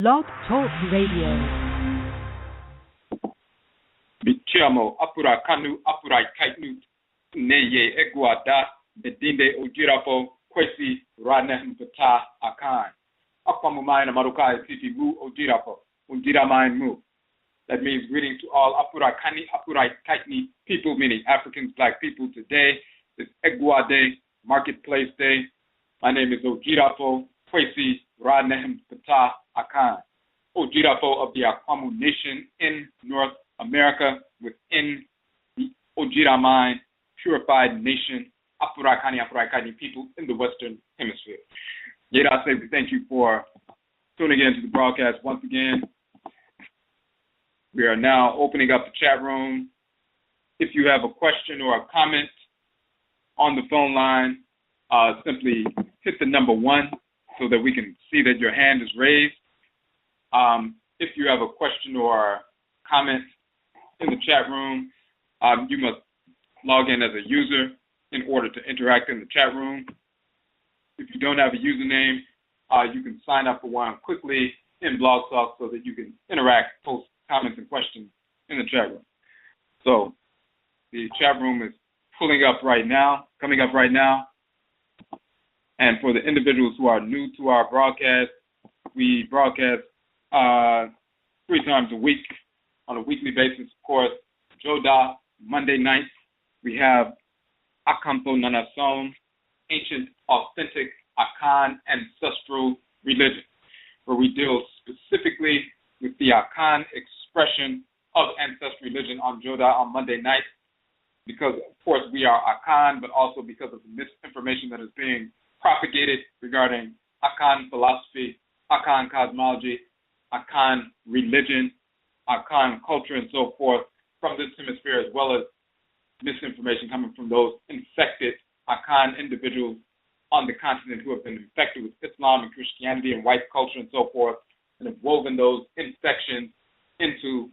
Blog Talk Radio. Bichamo Afurakanu Afuraitkaitnut Neye EGUA da Bedinde Odwirafo Kwesi Nehem Ptah Akhan Akwamuman Amaruka Atifi Odwirafo Odwiraman. That means greeting to all Afuraitkaitnut people, meaning Africans, Black people. Today is EGUA Day, Marketplace Day. My name is Odwirafo Kwesi Nehem Ptah Akhan, Odwirafo of the Akwamu nation in North America, within the Odwiraman purified nation, Afuraitkaitnut people in the Western Hemisphere. Yet I say we thank you for tuning in to the broadcast once again. We are now opening up the chat room. If you have a question or a comment on the phone line, simply hit the number 1 so that we can see that your hand is raised. If you have a question or comment in the chat room, you must log in as a user in order to interact in the chat room. If you don't have a username, you can sign up for one quickly in Blog Talk so that you can interact, post comments and questions in the chat room. So the chat room is coming up right now. And for the individuals who are new to our broadcast, we broadcast 3 times a week on a weekly basis, of course. Joda, Monday nights, we have Akampo Nanasom, ancient, authentic Akhan ancestral religion, where we deal specifically with the Akhan expression of ancestral religion on Joda on Monday nights, because, of course, we are Akhan, but also because of the misinformation that is being propagated regarding Akhan philosophy, Akhan cosmology, Akhan religion, Akhan culture, and so forth from this hemisphere, as well as misinformation coming from those infected Akhan individuals on the continent who have been infected with Islam and Christianity and white culture and so forth, and have woven those infections into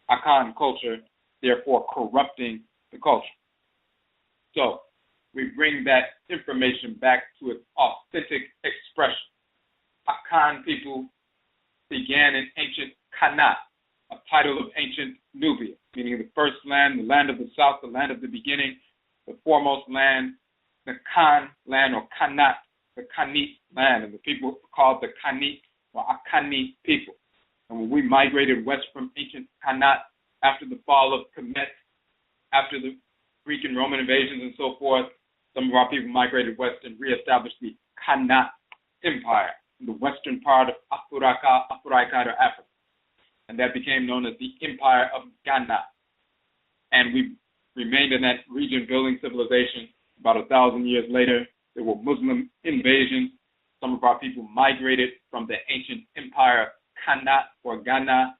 Akhan culture, therefore corrupting the culture. So we bring that information back to its authentic expression. Akhan people began in ancient Kanat, a title of ancient Nubia, meaning the first land, the land of the south, the land of the beginning, the foremost land, the Khan land or Kanat, the Kanit land, and the people called the Kanit or Akhanit people. And when we migrated west from ancient Kanat after the fall of Kemet, after the Greek and Roman invasions and so forth, some of our people migrated west and reestablished the Kanat Empire in the western part of Afuraitkaitnut or Africa. And that became known as the Empire of Ghana. And we remained in that region building civilization. About 1,000 years later, there were Muslim invasions. Some of our people migrated from the ancient Empire of Kanat or Ghana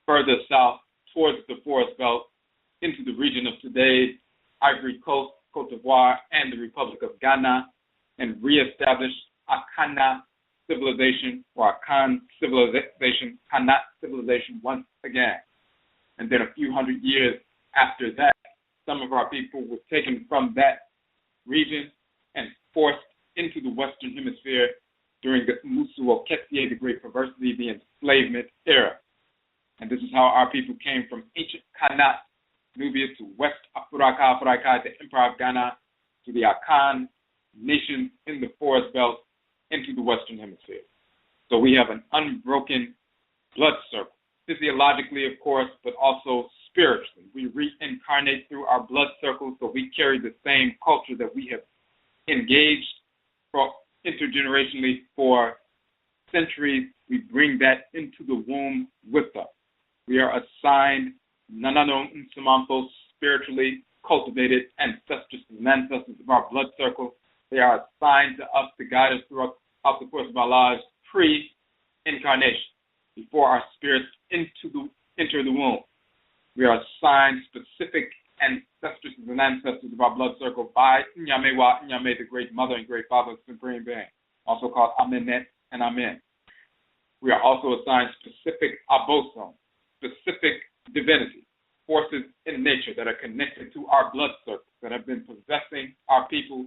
further south towards the forest belt into the region of today's Ivory Coast, Cote d'Ivoire, and the Republic of Ghana, and reestablished Akhana civilization or Akhan civilization, Kanat civilization once again. And then a few hundred years after that, some of our people were taken from that region and forced into the Western Hemisphere during the Musu Kessie, the Great Perversity, the enslavement era. And this is how our people came from ancient Kanat, Nubia, to West Afuraitkaitnut, the Empire of Ghana, to the Akhan nation in the forest belt, into the Western Hemisphere. So we have an unbroken blood circle, physiologically, of course, but also spiritually. We reincarnate through our blood circle, so we carry the same culture that we have engaged for intergenerationally for centuries. We bring that into the womb with us. We are assigned Nanano Nsamanfo, spiritually cultivated ancestors and ancestors of our blood circle. They are assigned to us to guide us throughout the course of our lives pre-incarnation, before our spirits enter the womb. We are assigned specific ancestors and ancestors of our blood circle by Nyame, the great mother and great father of supreme being, also called Amenet and Amen. We are also assigned specific abosom, specific divinity, forces in nature that are connected to our blood circle, that have been possessing our people,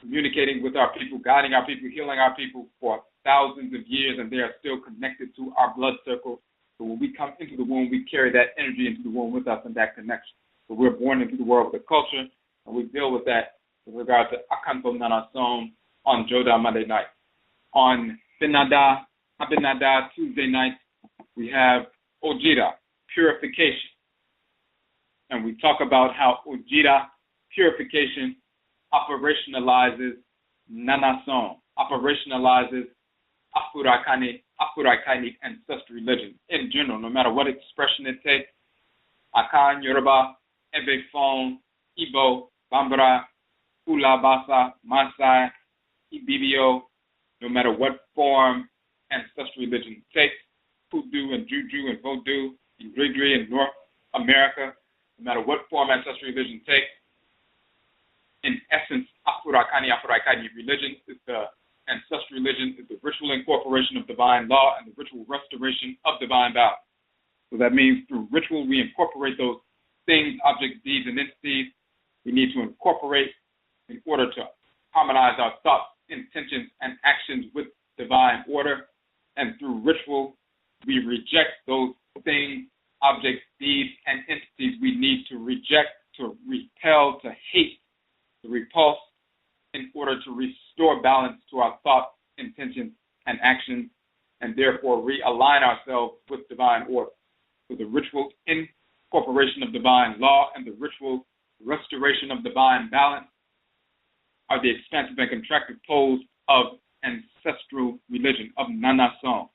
communicating with our people, guiding our people, healing our people for thousands of years, and they are still connected to our blood circle. So when we come into the womb, we carry that energy into the womb with us and that connection. So we're born into the world with a culture, and we deal with that with regard to Akhan Nanason on Joda Monday night. On Abinada Tuesday night, we have Ojira, purification. And we talk about how Ojira, purification, operationalizes Nanason, operationalizes Afuraitkaitnut ancestral religion in general, no matter what expression it takes. Akhan, Yoruba, Ebe, Fon, Igbo, Bambara, Ulabasa, Maasai, Ibibio, no matter what form ancestral religion takes, Hoodoo and Juju and Vodou, and Grigri in North America, no matter what form ancestral religion takes, in essence, Afuraitkaitnut religion is the ancestral religion, is the ritual incorporation of divine law and the ritual restoration of divine balance. So that means through ritual, we incorporate those things, objects, deeds, and entities we need to incorporate in order to harmonize our thoughts, intentions, and actions with divine order. And through ritual, we reject those things, objects, deeds, and entities we need to reject, to repel, to hate, to repulse, in order to restore balance to our thoughts, intentions, and actions, and therefore realign ourselves with divine order. So the ritual incorporation of divine law and the ritual restoration of divine balance are the expansive and contracted poles of ancestral religion, of Nanason.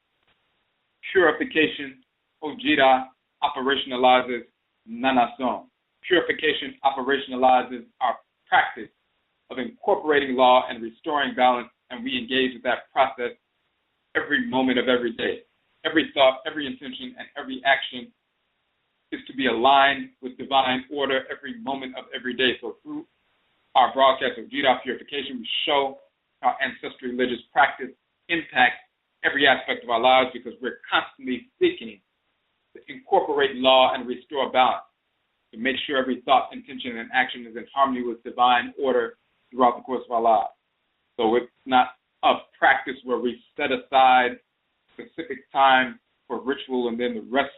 Purification, Ojira, operationalizes Nanason. Purification operationalizes our practice of incorporating law and restoring balance, and we engage with that process every moment of every day. Every thought, every intention, and every action is to be aligned with divine order every moment of every day. So through our broadcast of Jira purification, we show our ancestral religious practice impacts every aspect of our lives because we're constantly seeking to incorporate law and restore balance, to make sure every thought, intention, and action is in harmony with divine order throughout the course of our lives. So it's not a practice where we set aside specific time for ritual and then the rest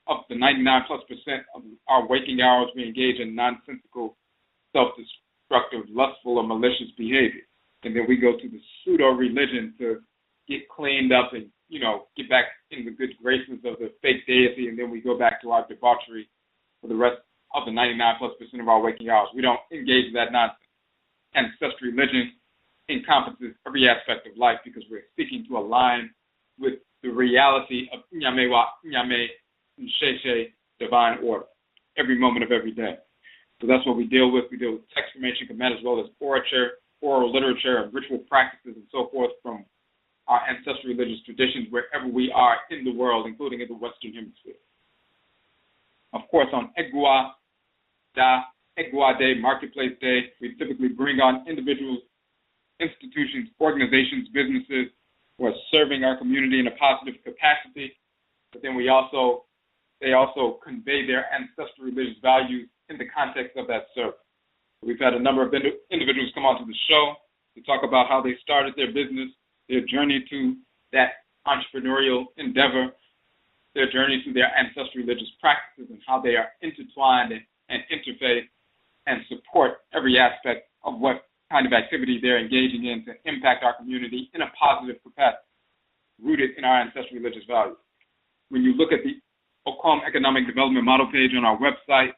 of the 99+% of our waking hours we engage in nonsensical, self-destructive, lustful, or malicious behavior. And then we go to the pseudo-religion to get cleaned up and, get back in the good graces of the fake deity, and then we go back to our debauchery for the rest of the 99+% of our waking hours. We don't engage in that nonsense. Ancestral religion encompasses every aspect of life because we're seeking to align with the reality of Nyamewa, Nyame, Nsheshe, divine order, every moment of every day. So that's what we deal with. We deal with text formation, command, as well as oral literature, and ritual practices, and so forth from our ancestral religious traditions wherever we are in the world, including in the Western Hemisphere. Of course, on EGUA Day, Marketplace Day, we typically bring on individuals, institutions, organizations, businesses who are serving our community in a positive capacity, but then they also convey their ancestral religious values in the context of that service. We've had a number of individuals come onto the show to talk about how they started their business, their journey to that entrepreneurial endeavor, their journey to their ancestral religious practices, and how they are intertwined and interface and support every aspect of what kind of activity they're engaging in to impact our community in a positive capacity, rooted in our ancestral religious values. When you look at the Akwamu Economic Development Model page on our website,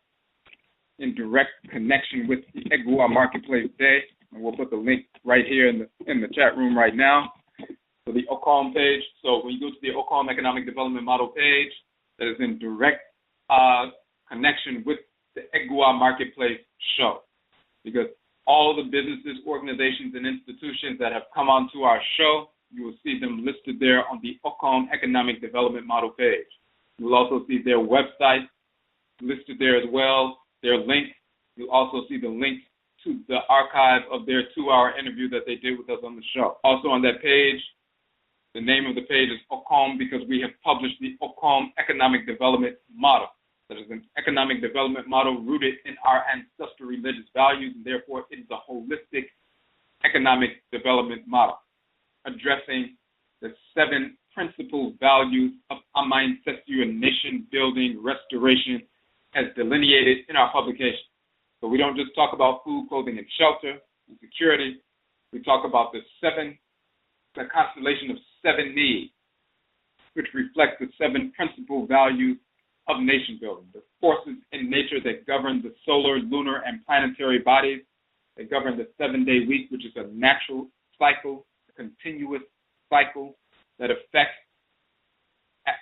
in direct connection with the EGUA Marketplace Day, and we'll put the link right here in the chat room right now for the Akwamu page. So when you go to the Akwamu Economic Development Model page, that is in direct connection with the EGUA Marketplace show, because all the businesses, organizations, and institutions that have come onto our show, you will see them listed there on the Akwamu Economic Development Model page. You will also see their website listed there as well, their link. You'll also see the link to the archive of their 2-hour interview that they did with us on the show. Also on that page, the name of the page is Akwamu because we have published the Akwamu Economic Development Model. That is an economic development model rooted in our ancestral religious values, and therefore it is a holistic economic development model, addressing the 7 principal values of Amain Sesu and nation building restoration as delineated in our publication. So we don't just talk about food, clothing, and shelter and security. We talk about the constellation of 7 needs, which reflect the 7 principal values of nation building, the forces in nature that govern the solar, lunar, and planetary bodies. They govern the 7-day week, which is a natural cycle, a continuous cycle that affects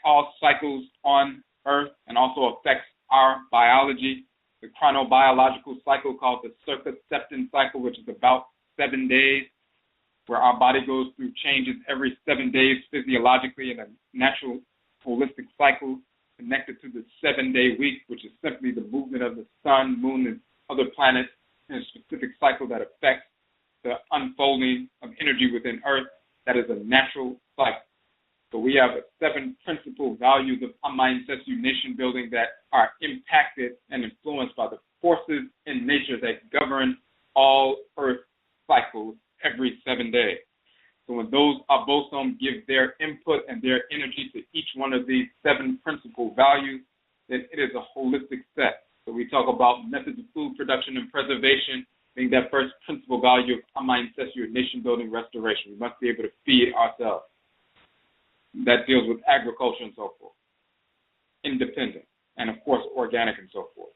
all cycles on Earth and also affects our biology. The chronobiological cycle called the circumception cycle, which is about 7 days, where our body goes through changes every 7 days physiologically in a natural holistic cycle connected to the 7-day week, which is simply the movement of the sun, moon, and other planets in a specific cycle that affects the unfolding of energy within Earth. That is a natural cycle. So we have 7 principal values of Amain Sesu nation building that are impacted and influenced by the forces in nature that govern all Earth cycles every 7 days. So when those abosom give their input and their energy to each one of these 7 principal values, then it is a holistic set. So we talk about methods of food production and preservation, being that first principal value of Amain Sesu nation building restoration. We must be able to feed ourselves. That deals with agriculture and so forth. Independent, and of course organic and so forth.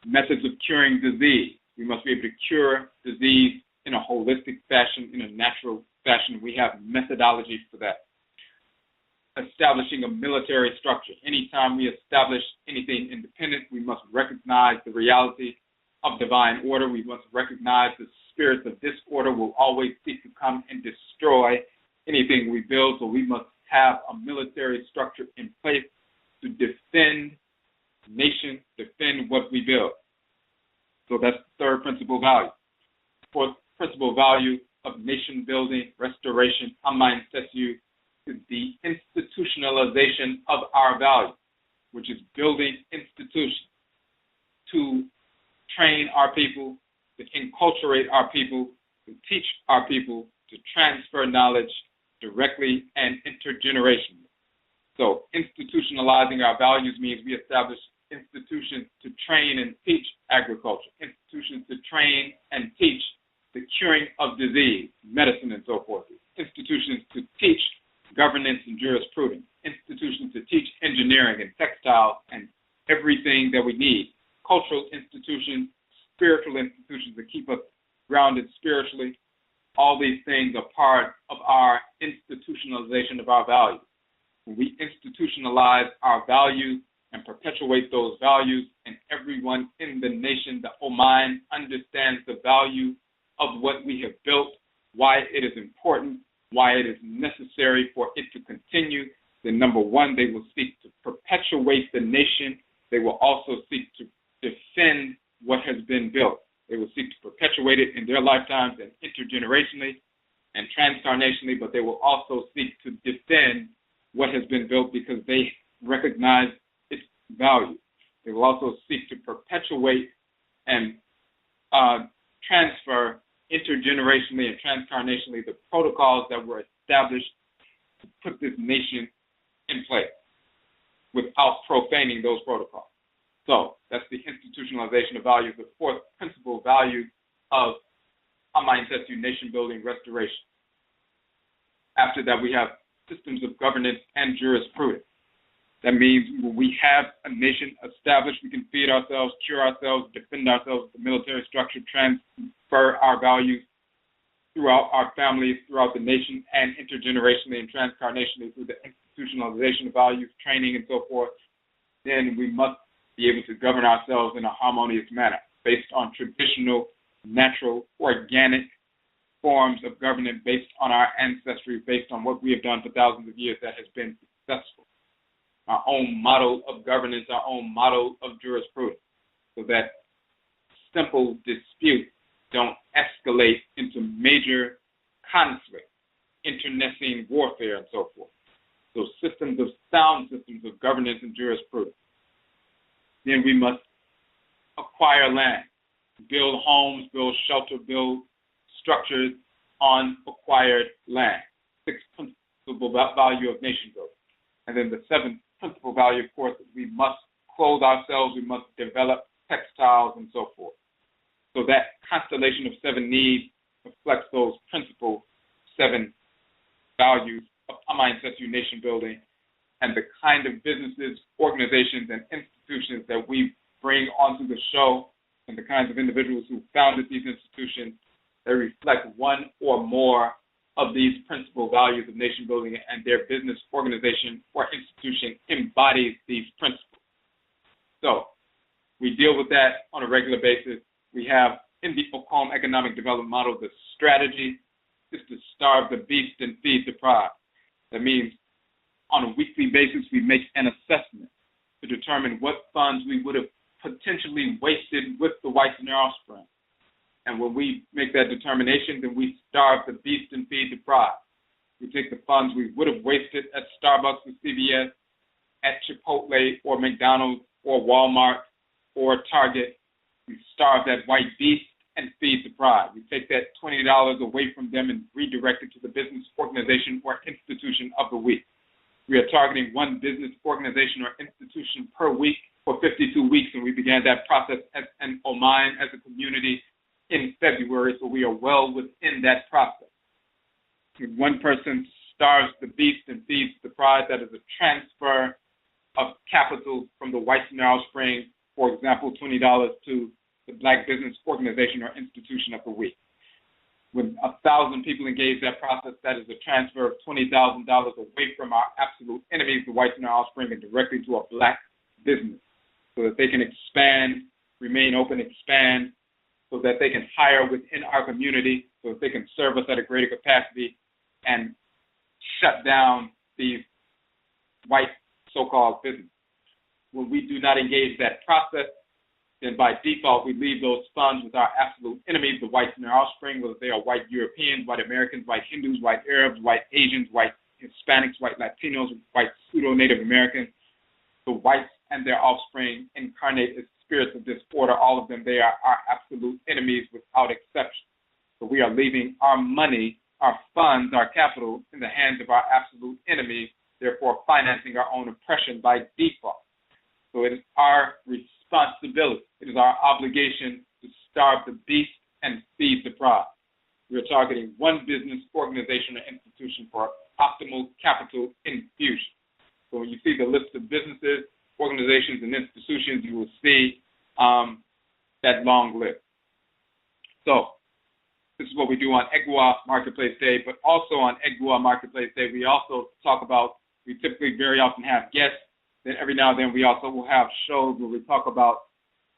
Methods of curing disease. We must be able to cure disease in a holistic fashion, in a natural fashion. We have methodologies for that. Establishing a military structure. Anytime we establish anything independent, we must recognize the reality of divine order. We must recognize the spirits of disorder will always seek to come and destroy anything we build. So we must have a military structure in place to defend nation, defend what we build. So that's the third principal value. Fourth principal value of nation building, restoration, Amain Sesu, is the institutionalization of our values, which is building institutions to train our people, to enculturate our people, to teach our people, to transfer knowledge directly and intergenerationally. So institutionalizing our values means we establish institutions to train and teach agriculture, institutions to train and teach the curing of disease, medicine, and so forth, institutions to teach governance and jurisprudence, institutions to teach engineering and textile and everything that we need, cultural institutions, spiritual institutions that keep us grounded spiritually. All these things are part of our institutionalization of our values. When we institutionalize our values and perpetuate those values, and everyone in the nation, the Oman, understands the value of what we have built, why it is important, why it is necessary for it to continue, then number one, they will seek to perpetuate the nation. They will also seek to defend what has been built. They will seek to perpetuate it in their lifetimes and intergenerationally and transcarnationally, but they will also seek to defend what has been built because they recognize its value. They will also seek to perpetuate and transfer intergenerationally and transcarnationally the protocols that were established to put this nation in place without profaning those protocols. So that's the institutionalization of values, the fourth principal value of Amain Sesu nation building restoration. After that, we have systems of governance and jurisprudence. That means when we have a nation established, we can feed ourselves, cure ourselves, defend ourselves with the military structure, transfer our values throughout our families, throughout the nation, and intergenerationally and transcarnationally through the institutionalization of values, training, and so forth. Then we must be able to govern ourselves in a harmonious manner based on traditional, natural, organic forms of governance based on our ancestry, based on what we have done for thousands of years that has been successful. Our own model of governance, our own model of jurisprudence, so that simple disputes don't escalate into major conflict, internecine warfare, and so forth. So sound systems of governance and jurisprudence. Then we must acquire land, build homes, build shelter, build structures on acquired land. 6 principal value of nation building. And then the seventh principal value, of course, is we must clothe ourselves, we must develop textiles, and so forth. So that constellation of seven needs reflects those principal seven values of Ama ancestral nation building and the kind of businesses, organizations, and institutions that we bring onto the show and the kinds of individuals who founded these institutions that reflect one or more of these principal values of nation building, and their business, organization, or institution embodies these principles. So we deal with that on a regular basis. We have in the Akwamu economic development model, the strategy is to starve the beast and feed the pride. That means on a weekly basis, we make an assessment to determine what funds we would have potentially wasted with the whites and their offspring. And when we make that determination, then we starve the beast and feed the pride. We take the funds we would have wasted at Starbucks or CVS, at Chipotle or McDonald's or Walmart or Target. We starve that white beast and feed the pride. We take that $20 away from them and redirect it to the business, organization, or institution of the week. We are targeting one business, organization, or institution per week for 52 weeks, and we began that process as NHOMA as a community in February, so we are well within that process. When one person starves the beast and feeds the pride, that is a transfer of capital from the whites and their offspring, for example, $20 to the black business organization or institution of the week. When 1,000 people engage that process, that is a transfer of $20,000 away from our absolute enemies, the whites and their offspring, and directly to a black business so that they can expand, remain open, expand, so that they can hire within our community, so that they can serve us at a greater capacity and shut down these white so-called businesses. When we do not engage that process, then by default we leave those funds with our absolute enemies, the whites and their offspring, whether they are white Europeans, white Americans, white Hindus, white Arabs, white Asians, white Hispanics, white Latinos, white pseudo-Native Americans. The whites and their offspring incarnate as spirits of disorder, all of them, they are our absolute enemies without exception. So we are leaving our money, our funds, our capital in the hands of our absolute enemies, therefore financing our own oppression by default. So it is our responsibility, it is our obligation to starve the beast and feed the pride. We are targeting one business, organization, or institution for optimal capital infusion. So when you see the list of businesses, organizations, and institutions, you will see that long list. So this is what we do on EGUA Marketplace Day, but also on EGUA Marketplace Day, we also talk about, we typically very often have guests, then every now and then we also will have shows where we talk about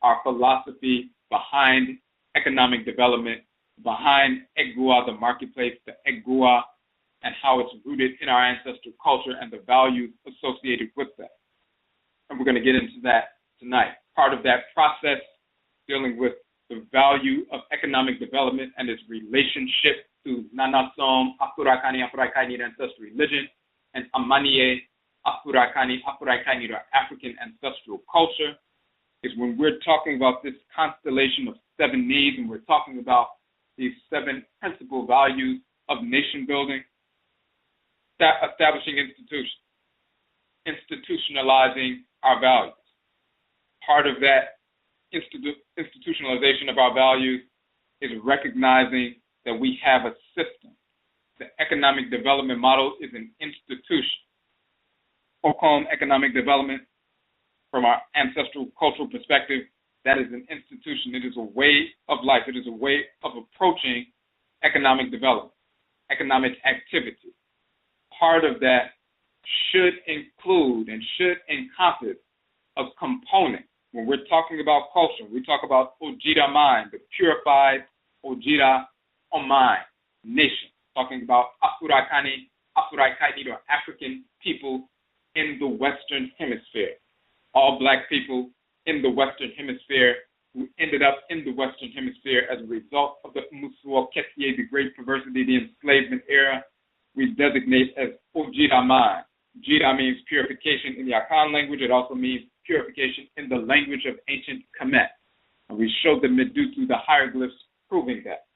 our philosophy behind economic development, behind EGUA, the marketplace, the EGUA, and how it's rooted in our ancestral culture and the values associated with that. And we're going to get into that tonight. Part of that process dealing with the value of economic development and its relationship to Nanasom, Afuraitkaitnut ancestral religion, and Amaniye, Afuraitkaitnut or African ancestral culture, is when we're talking about this constellation of seven needs, and we're talking about these seven principal values of nation building, establishing institutions, institutionalizing our values. Part of that institutionalization of our values is recognizing that we have a system. The economic development model is an institution. Akwamu economic development, from our ancestral cultural perspective, that is an institution. It is a way of life. It is a way of approaching economic development, economic activity. Part of that should include and should encompass a component. When we're talking about culture, we talk about Odwiraman, the purified Odwiraman nation, talking about Afuraitkaitnut or African people in the Western Hemisphere. All black people in the Western Hemisphere who ended up in the Western Hemisphere as a result of the Musuo-Ketie, the Great Perversity, the enslavement era, we designate as Odwiraman. Jira means purification in the Akhan language. It also means purification in the language of ancient Kemet. And we showed the Medutu, the hieroglyphs, proving that.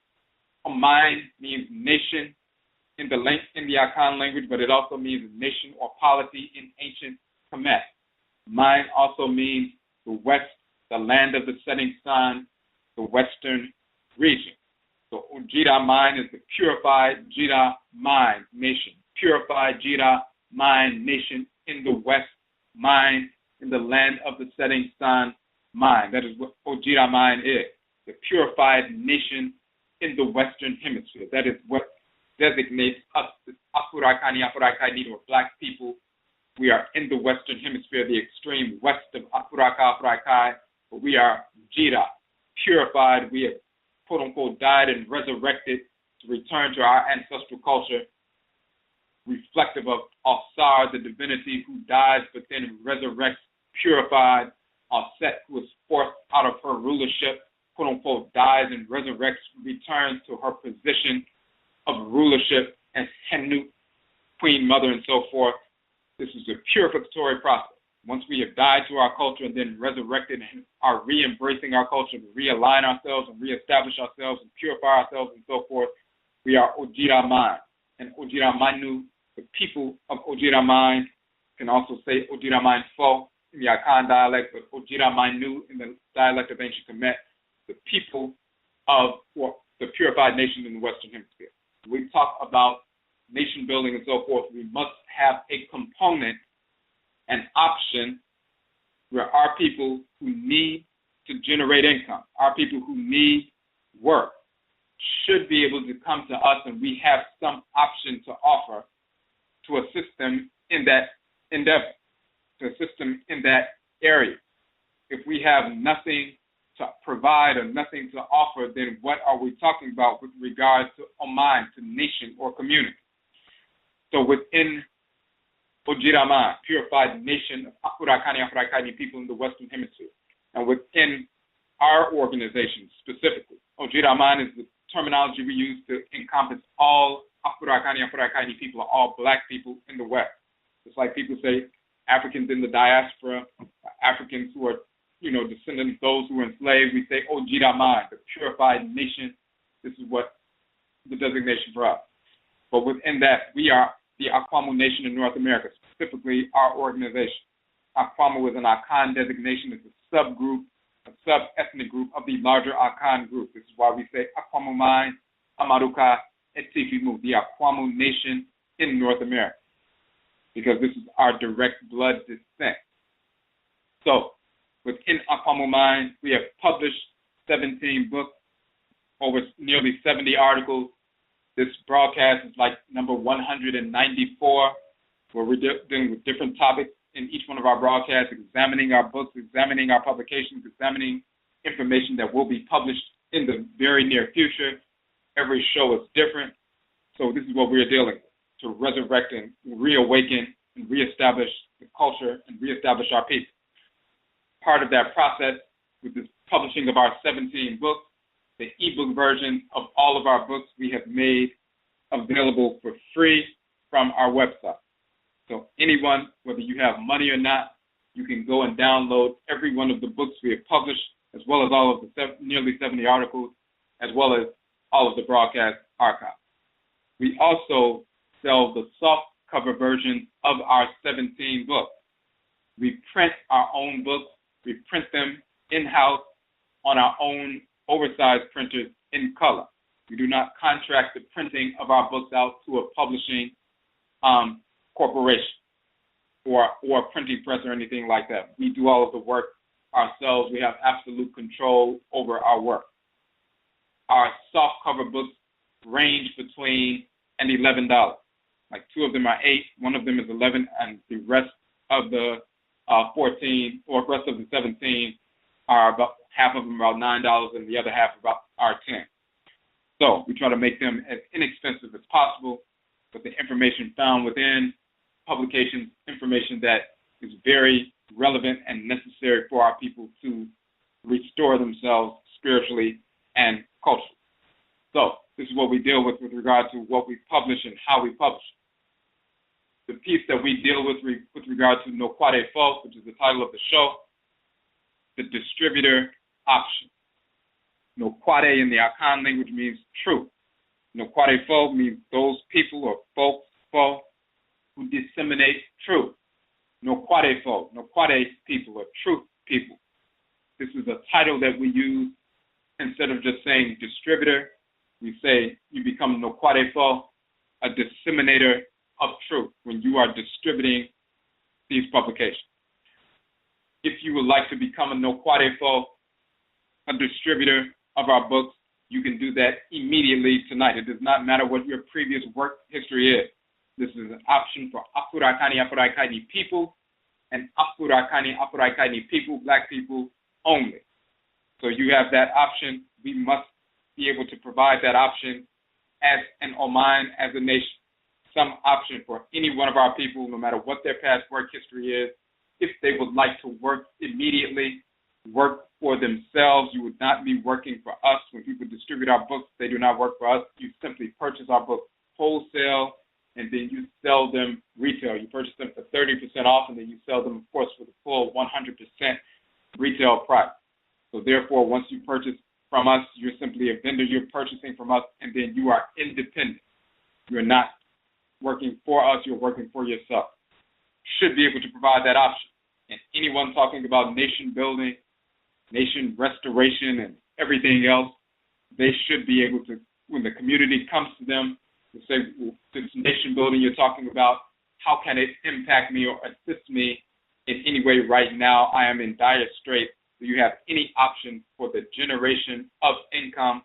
Oman means nation. in the Akhan language, but it also means nation or polity in ancient Kemet. Mine also means the west, the land of the setting sun, the western region. So Odwiraman is the purified Odwiraman nation. Purified Odwiraman nation in the west, mine in the land of the setting sun, mine. That is what Odwiraman is, the purified nation in the western hemisphere. That is what designates us as Afuraitkaitnut, or black people. We are in the western hemisphere, the extreme west of Afuraikai, but we are Jira, purified. We have, quote unquote, died and resurrected to return to our ancestral culture, reflective of Asar, the divinity who dies but then resurrects, purified. Aset, who is forced out of her rulership, quote unquote, dies and resurrects, returns to her position of rulership as Henut, queen mother, and so forth. This is a purificatory process. Once we have died to our culture and then resurrected and are re-embracing our culture to realign ourselves and reestablish ourselves and purify ourselves and so forth, we are Odwiraman. And Odwiramanu, the people of Odwiraman, can also say Odwiraman Fo in the Akhan dialect, but Odwiramanu in the dialect of ancient Kemet, the people of, or the purified nation in the Western Hemisphere. We talk about nation building and so forth. We must have a component, an option, where our people who need to generate income, our people who need work, should be able to come to us, and we have some option to offer to assist them in that endeavor, to assist them in that area. If we have nothing to provide or nothing to offer, then what are we talking about with regard to Oman, to nation or community? So within Odwiraman, purified nation of Afuraitkaitnut people in the Western Hemisphere, and within our organization specifically, Odwiraman is the terminology we use to encompass all Afuraitkaitnut people, or all black people in the West. It's like people say Africans in the diaspora, Africans who are, descendants of those who were enslaved. We say Odwiraman, the purified nation. This is what the designation for us. But within that, we are the Akwamu nation in North America, specifically our organization. Akwamu is an Akhan designation. It's a subgroup, a sub-ethnic group of the larger Akhan group. This is why we say Akwamuman, Amaruka, Atifi, the Akwamu nation in North America, because this is our direct blood descent. So within Akwamuman, we have published 17 books, over nearly 70 articles. This broadcast is like number 194, where we're dealing with different topics in each one of our broadcasts, examining our books, examining our publications, examining information that will be published in the very near future. Every show is different. So this is what we're dealing with, to resurrect and reawaken and reestablish the culture and reestablish our people. Part of that process with this publishing of our 17 books, the ebook version of all of our books we have made available for free from our website. So anyone, whether you have money or not, you can go and download every one of the books we have published, as well as all of the nearly 70 articles, as well as all of the broadcast archives. We also sell the soft cover version of our 17 books. We print our own books. We print them in-house on our own oversized printers in color. We do not contract the printing of our books out to a publishing corporation or a printing press or anything like that. We do all of the work ourselves. We have absolute control over our work. Our soft cover books range between $11. Like 2 of them are $8, 1 of them is $11, and the rest of the 14 or rest of the 17 are about half of them about $9, and the other half are $10. So we try to make them as inexpensive as possible, but the information found within publications, information that is very relevant and necessary for our people to restore themselves spiritually and culturally. So this is what we deal with regard to what we publish and how we publish. The piece that we deal with regard to NOKWAREFO, which is the title of the show, the distributor option. Nokware in the Akhan language means truth. NOKWAREFO means those people or folks who disseminate truth. NOKWAREFO, NOKWARE people or truth people. This is a title that we use instead of just saying distributor. We say you become NOKWAREFO, a disseminator of truth when you are distributing these publications. If you would like to become a NOKWAREFO, a distributor of our books, you can do that immediately tonight. It does not matter what your previous work history is. This is an option for Afuraitkaitnut people and Afuraitkaitnut people, black people only. So you have that option. We must be able to provide that option as an Oman, as a nation. Some option for any one of our people, no matter what their past work history is. If they would like to work immediately, work for themselves, you would not be working for us. When people distribute our books, they do not work for us. You simply purchase our books wholesale, and then you sell them retail. You purchase them for 30% off, and then you sell them, of course, for the full 100% retail price. So therefore, once you purchase from us, you're simply a vendor. You're purchasing from us, and then you are independent. You're not working for us. You're working for yourself. Should be able to provide that option. And anyone talking about nation building, nation restoration, and everything else, they should be able to, when the community comes to them, to say, well, this nation building you're talking about, how can it impact me or assist me in any way right now? I am in dire straits. Do you have any option for the generation of income,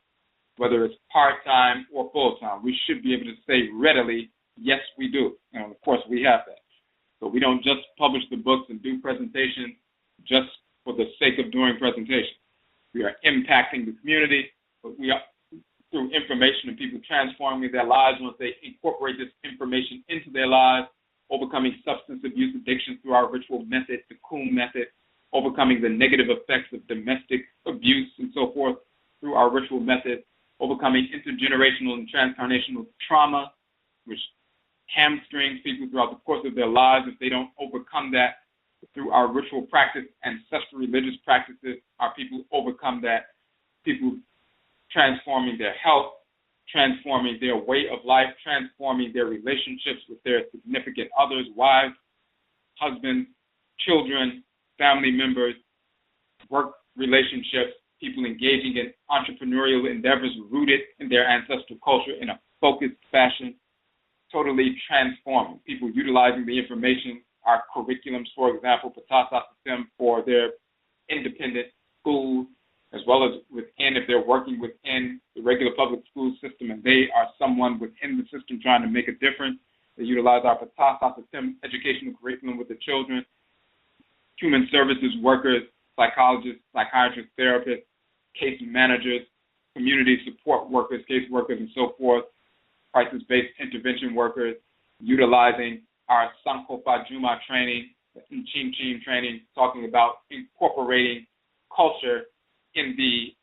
whether it's part-time or full-time? We should be able to say readily, yes, we do. And of course, we have that. So we don't just publish the books and do presentations just for the sake of doing presentations. We are impacting the community, but we are through information and people transforming their lives once they incorporate this information into their lives, overcoming substance abuse addiction through our ritual method, the Kum method, overcoming the negative effects of domestic abuse and so forth through our ritual method, overcoming intergenerational and transcarnational trauma, which hamstrings people throughout the course of their lives if they don't overcome that. Through our ritual practice, ancestral religious practices, our people overcome that. People transforming their health, transforming their way of life, transforming their relationships with their significant others, wives, husbands, children, family members, work relationships, people engaging in entrepreneurial endeavors rooted in their ancestral culture in a focused fashion, totally transforming. People utilizing the information, our curriculums, for example, Ptah for their independent schools, as well as within, if they're working within the regular public school system and they are someone within the system trying to make a difference, they utilize our Ptah educational curriculum with the children, human services workers, psychologists, psychiatrists, therapists, case managers, community support workers, case workers, and so forth, crisis-based intervention workers, utilizing our Sankofa Juma training, Chim Chim training, talking about incorporating culture in the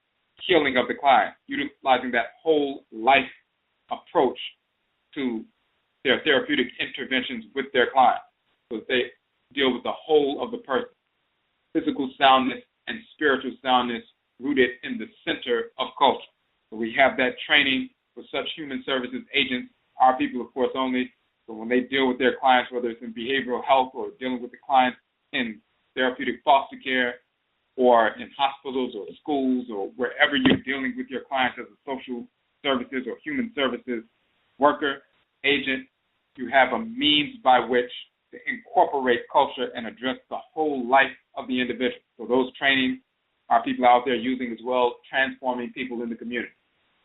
healing of the client, utilizing that whole life approach to their therapeutic interventions with their clients. So they deal with the whole of the person, physical soundness and spiritual soundness rooted in the center of culture. So we have that training for such human services agents, our people, of course, only. So when they deal with their clients, whether it's in behavioral health or dealing with the clients in therapeutic foster care or in hospitals or schools or wherever you're dealing with your clients as a social services or human services worker, agent, you have a means by which to incorporate culture and address the whole life of the individual. So those trainings are people out there using as well, transforming people in the community.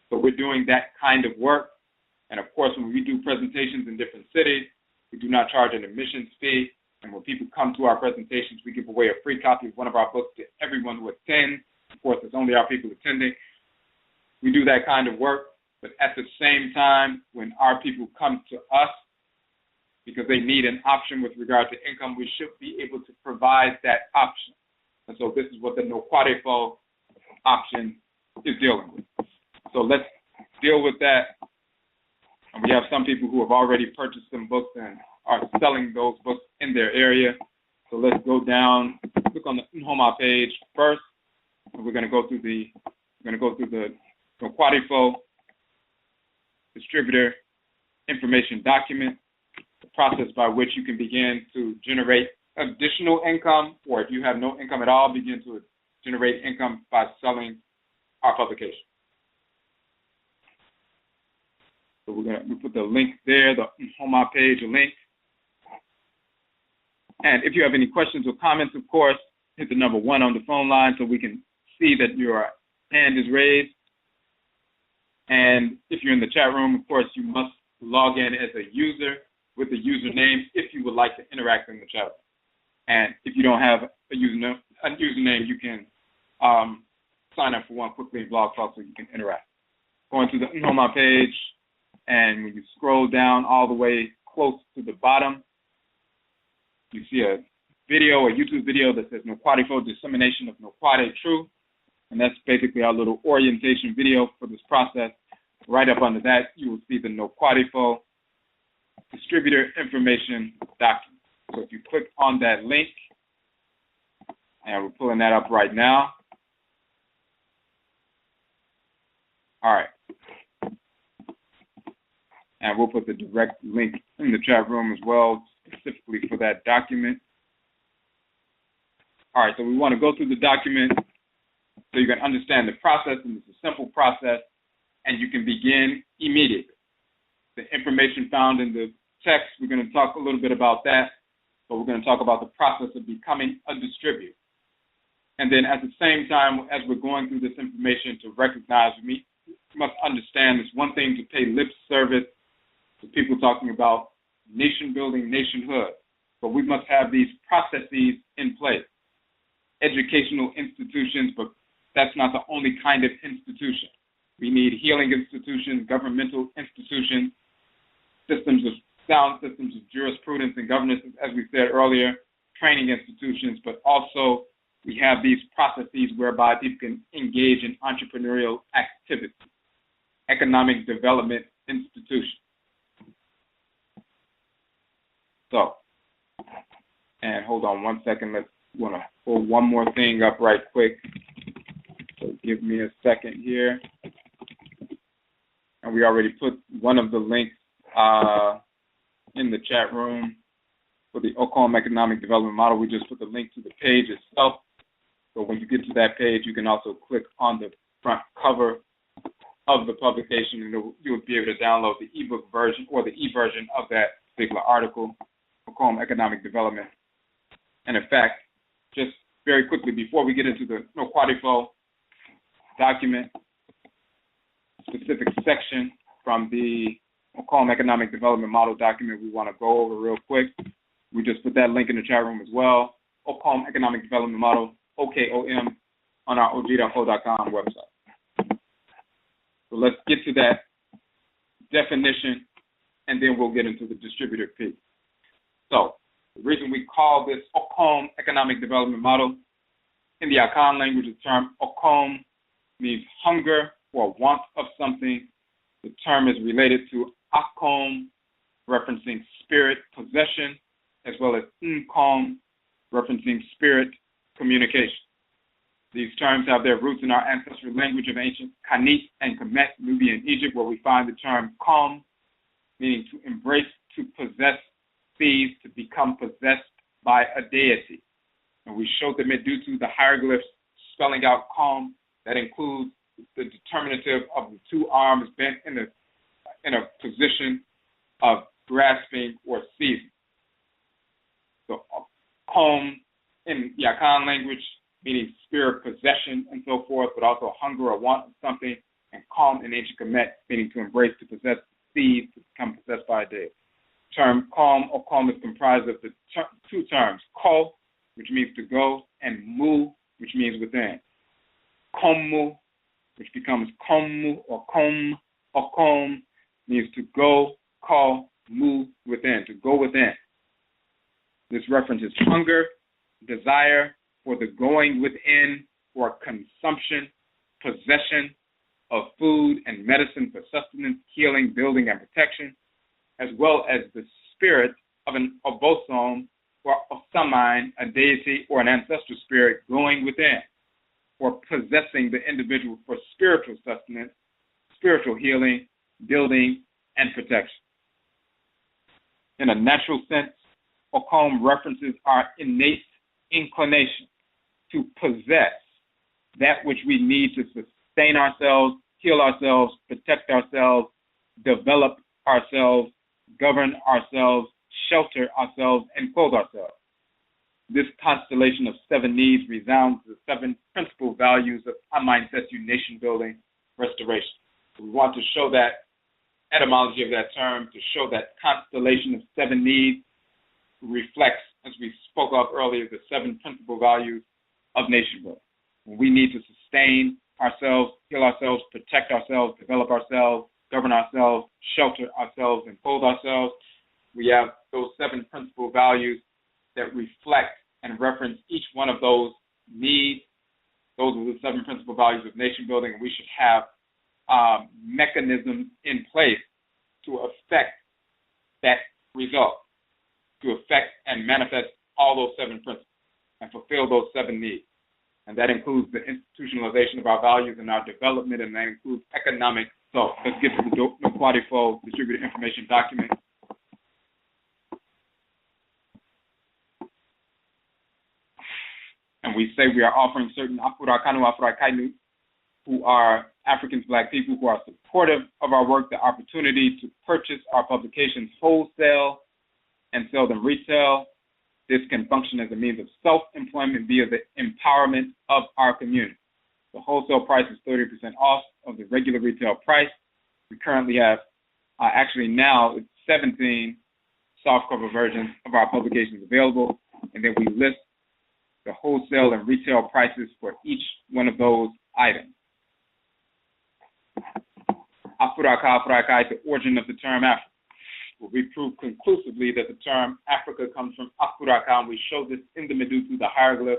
So we're doing that kind of work. And of course, when we do presentations in different cities, we do not charge an admissions fee. And when people come to our presentations, we give away a free copy of one of our books to everyone who attends. Of course, it's only our people attending. We do that kind of work. But at the same time, when our people come to us because they need an option with regard to income, we should be able to provide that option. And so this is what the NOKWAREFO option is dealing with. So let's deal with that. And we have some people who have already purchased some books and are selling those books in their area. So let's go down, click on the NHOMA page first, and we're going to go through the NOKWAREFO distributor information document, the process by which you can begin to generate additional income, or if you have no income at all, begin to generate income by selling our publication. So we put the link there, the NHOMA page, a link. And if you have any questions or comments, of course, hit the number 1 on the phone line so we can see that your hand is raised. And if you're in the chat room, of course, you must log in as a user with a username if you would like to interact in the chat room. And if you don't have a username, you can sign up for one quickly in Blog Talk so you can interact. Going to the NHOMA page, and when you scroll down all the way close to the bottom, you see a video, a YouTube video that says NOKWAREFO, Dissemination of Nokware Truth. And that's basically our little orientation video for this process. Right up under that, you will see the NOKWAREFO Distributor Information Document. So if you click on that link, and we're pulling that up right now. All right. And we'll put the direct link in the chat room as well, specifically for that document. All right, so we want to go through the document so you can understand the process, and it's a simple process, and you can begin immediately. The information found in the text, we're going to talk a little bit about that, but we're going to talk about the process of becoming a distributor. And then at the same time, as we're going through this information, to recognize, we must understand it's one thing to pay lip service to people talking about nation building, nationhood, but we must have these processes in place. Educational institutions, but that's not the only kind of institution. We need healing institutions, governmental institutions, sound systems of jurisprudence and governance, as we said earlier, training institutions, but also we have these processes whereby people can engage in entrepreneurial activity, economic development institutions. So, and hold on one second, want to pull one more thing up right quick. So give me a second here. And we already put one of the links in the chat room for the Akwamu economic development model. We just put the link to the page itself. So when you get to that page, you can also click on the front cover of the publication, and you'll be able to download the ebook version or the e-version of that particular article, Akwamu economic development. And in fact, just very quickly before we get into the NOKWAREFO document, specific section from the Akwamu economic development model document we want to go over real quick. We just put that link in the chat room as well. Akwamu economic development model, OKOM, on our Odwirafo.com website. So let's get to that definition, and then we'll get into the distributor piece. So the reason we call this Akwamu economic development model, in the Akhan language, the term Akwamu means hunger or want of something. The term is related to Akwamu, referencing spirit possession, as well as Nkom, referencing spirit communication. These terms have their roots in our ancestral language of ancient Kanit and Kemet, Nubia, and Egypt, where we find the term Kom, meaning to embrace, to possess, seize, to become possessed by a deity. And we showed them it due to the hieroglyphs spelling out Kom, that includes the determinative of the two arms bent in a position of grasping or seizing. So Kom in the Akhan language, meaning spirit possession and so forth, but also hunger or want of something, and Kom in ancient Kemet, meaning to embrace, to possess, seize, to become possessed by a deity. Term Kom or Kom is comprised of the two terms, Ko, which means to go, and Mu, which means within. Komu, which becomes Komu or Kom, means to go, call, move within, to go within. This references hunger, desire for the going within or consumption, possession of food and medicine for sustenance, healing, building, and protection, as well as the spirit of an obosom or osamin, a deity or an ancestral spirit going within, or possessing the individual for spiritual sustenance, spiritual healing, building, and protection. In a natural sense, Akwamu references our innate inclination to possess that which we need to sustain ourselves, heal ourselves, protect ourselves, develop ourselves, govern ourselves, shelter ourselves, and clothe ourselves. This constellation of 7 needs resounds the 7 principal values of Amayinsetu nation building restoration. So we want to show that etymology of that term, to show that constellation of 7 needs reflects, as we spoke of earlier, the 7 principal values of nation building. We need to sustain ourselves, heal ourselves, protect ourselves, develop ourselves, govern ourselves, shelter ourselves, and clothe ourselves. We have those 7 principal values that reflect and reference each one of those needs. Those are the 7 principal values of nation building, and we should have mechanisms in place to affect that result, to affect and manifest all those 7 principles and fulfill those 7 needs. And that includes the institutionalization of our values and our development, and that includes economic. So let's get to the NOKWAREFO distributed information document. And we say we are offering certain Afurakanu, Afuraitkaitnut, who are Africans, Black people, who are supportive of our work, the opportunity to purchase our publications wholesale and sell them retail. This can function as a means of self-employment via the empowerment of our community. The wholesale price is 30% off of the regular retail price. We currently have, actually now, it's 17 softcover versions of our publications available, and then we list the wholesale and retail prices for each one of those items. Afurakai, the origin of the term Africa. We prove conclusively that the term Africa comes from Afurakan. We show this in the Medusa, the hieroglyph,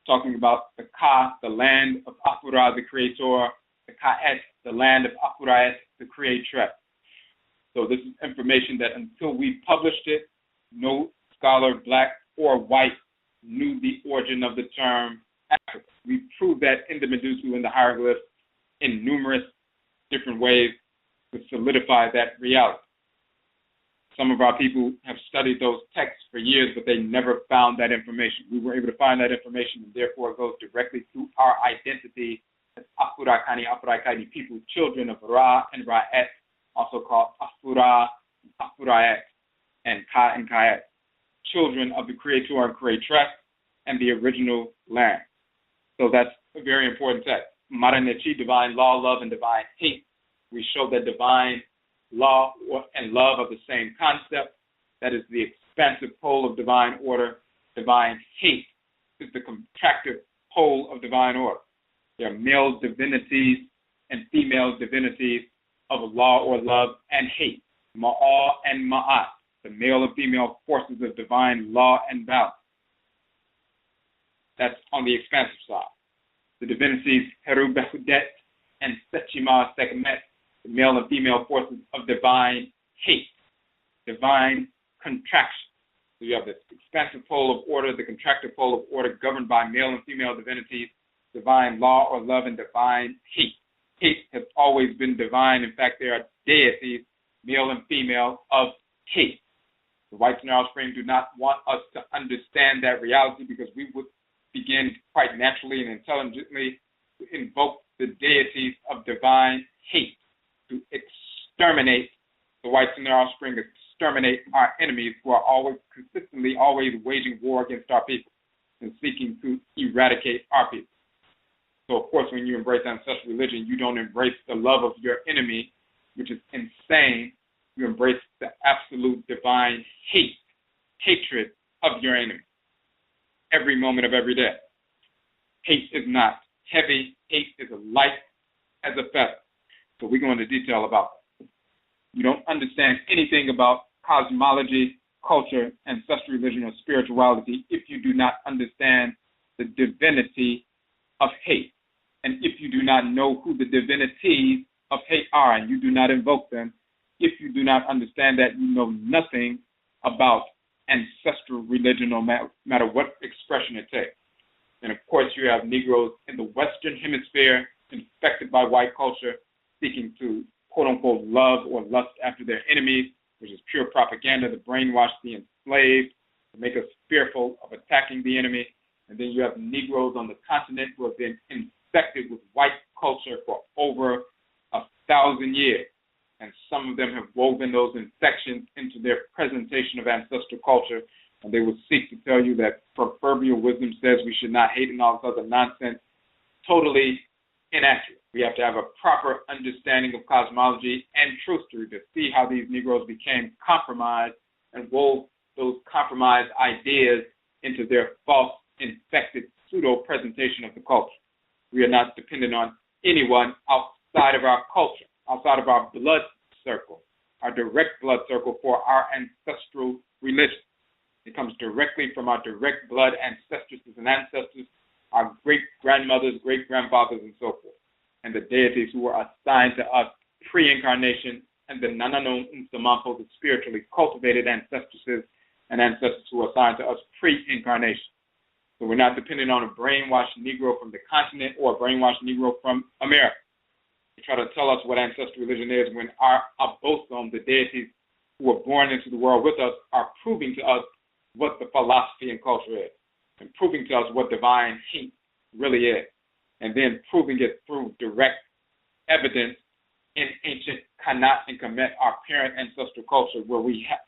talking about the Ka, the land of Afura, the creator, the Ka'et, the land of Afurait, the creatress. So this is information that until we published it, no scholar, black or white, knew the origin of the term Africa. We proved that in the Medusa and the hieroglyph in numerous different ways to solidify that reality. Some of our people have studied those texts for years, but they never found that information. We were able to find that information, and therefore it goes directly to our identity as Afurakani, Afuraitkaitnut people, children of Ra and Ra'et, also called Afura, Afura'et, and Ka and Ka'et, children of the creator and creatress and the original land. So that's a very important text. Maranechi, divine law, love, and divine hate. We show that divine law and love are the same concept. That is the expansive pole of divine order. Divine hate is the contractive pole of divine order. There are male divinities and female divinities of law or love and hate. Ma'al and Ma'at, the male and female forces of divine law and balance. That's on the expansive side. The divinities Heru Behudet and Sechima Sekmet, the male and female forces of divine hate, divine contraction. So you have the expansive pole of order, the contractive pole of order governed by male and female divinities, divine law or love, and divine hate. Hate has always been divine. In fact, there are deities, male and female, of hate. The whites and their offspring do not want us to understand that reality because we would begin quite naturally and intelligently to invoke the deities of divine hate to exterminate the whites and their offspring, exterminate our enemies who are always consistently always waging war against our people and seeking to eradicate our people. So, of course, when you embrace ancestral religion, you don't embrace the love of your enemy, which is insane. You embrace the absolute divine hatred of your enemy every moment of every day. Hate is not heavy. Hate is light as a feather. So we go into detail about that. You don't understand anything about cosmology, culture, ancestral religion, or spirituality if you do not understand the divinity of hate. And if you do not know who the divinities of hate are and you do not invoke them, if you do not understand that, you know nothing about ancestral religion, no matter what expression it takes. And of course, you have Negroes in the Western Hemisphere infected by white culture, seeking to quote-unquote love or lust after their enemies, which is pure propaganda to brainwash the enslaved, to make us fearful of attacking the enemy. And then you have Negroes on the continent who have been infected with white culture for over 1,000 years. And some of them have woven those infections into their presentation of ancestral culture. And they will seek to tell you that proverbial wisdom says we should not hate and all this other nonsense. Totally inaccurate. We have to have a proper understanding of cosmology and truthstory to see how these Negroes became compromised and wove those compromised ideas into their false, infected pseudo-presentation of the culture. We are not dependent on anyone outside of our culture, outside of our blood circle, our direct blood circle for our ancestral religion. It comes directly from our direct blood ancestresses and ancestors, our great-grandmothers, great-grandfathers, and so forth, and the deities who were assigned to us pre-incarnation, and the Nananon Unsamanpo, the spiritually cultivated ancestresses and ancestors who are assigned to us pre-incarnation. So we're not dependent on a brainwashed Negro from the continent or a brainwashed Negro from America. They try to tell us what ancestral religion is when our Abosom, the deities who were born into the world with us, are proving to us what the philosophy and culture is, and proving to us what divine hate really is, and then proving it through direct evidence in ancient Kanat and Kemet, our parent ancestral culture, where we have,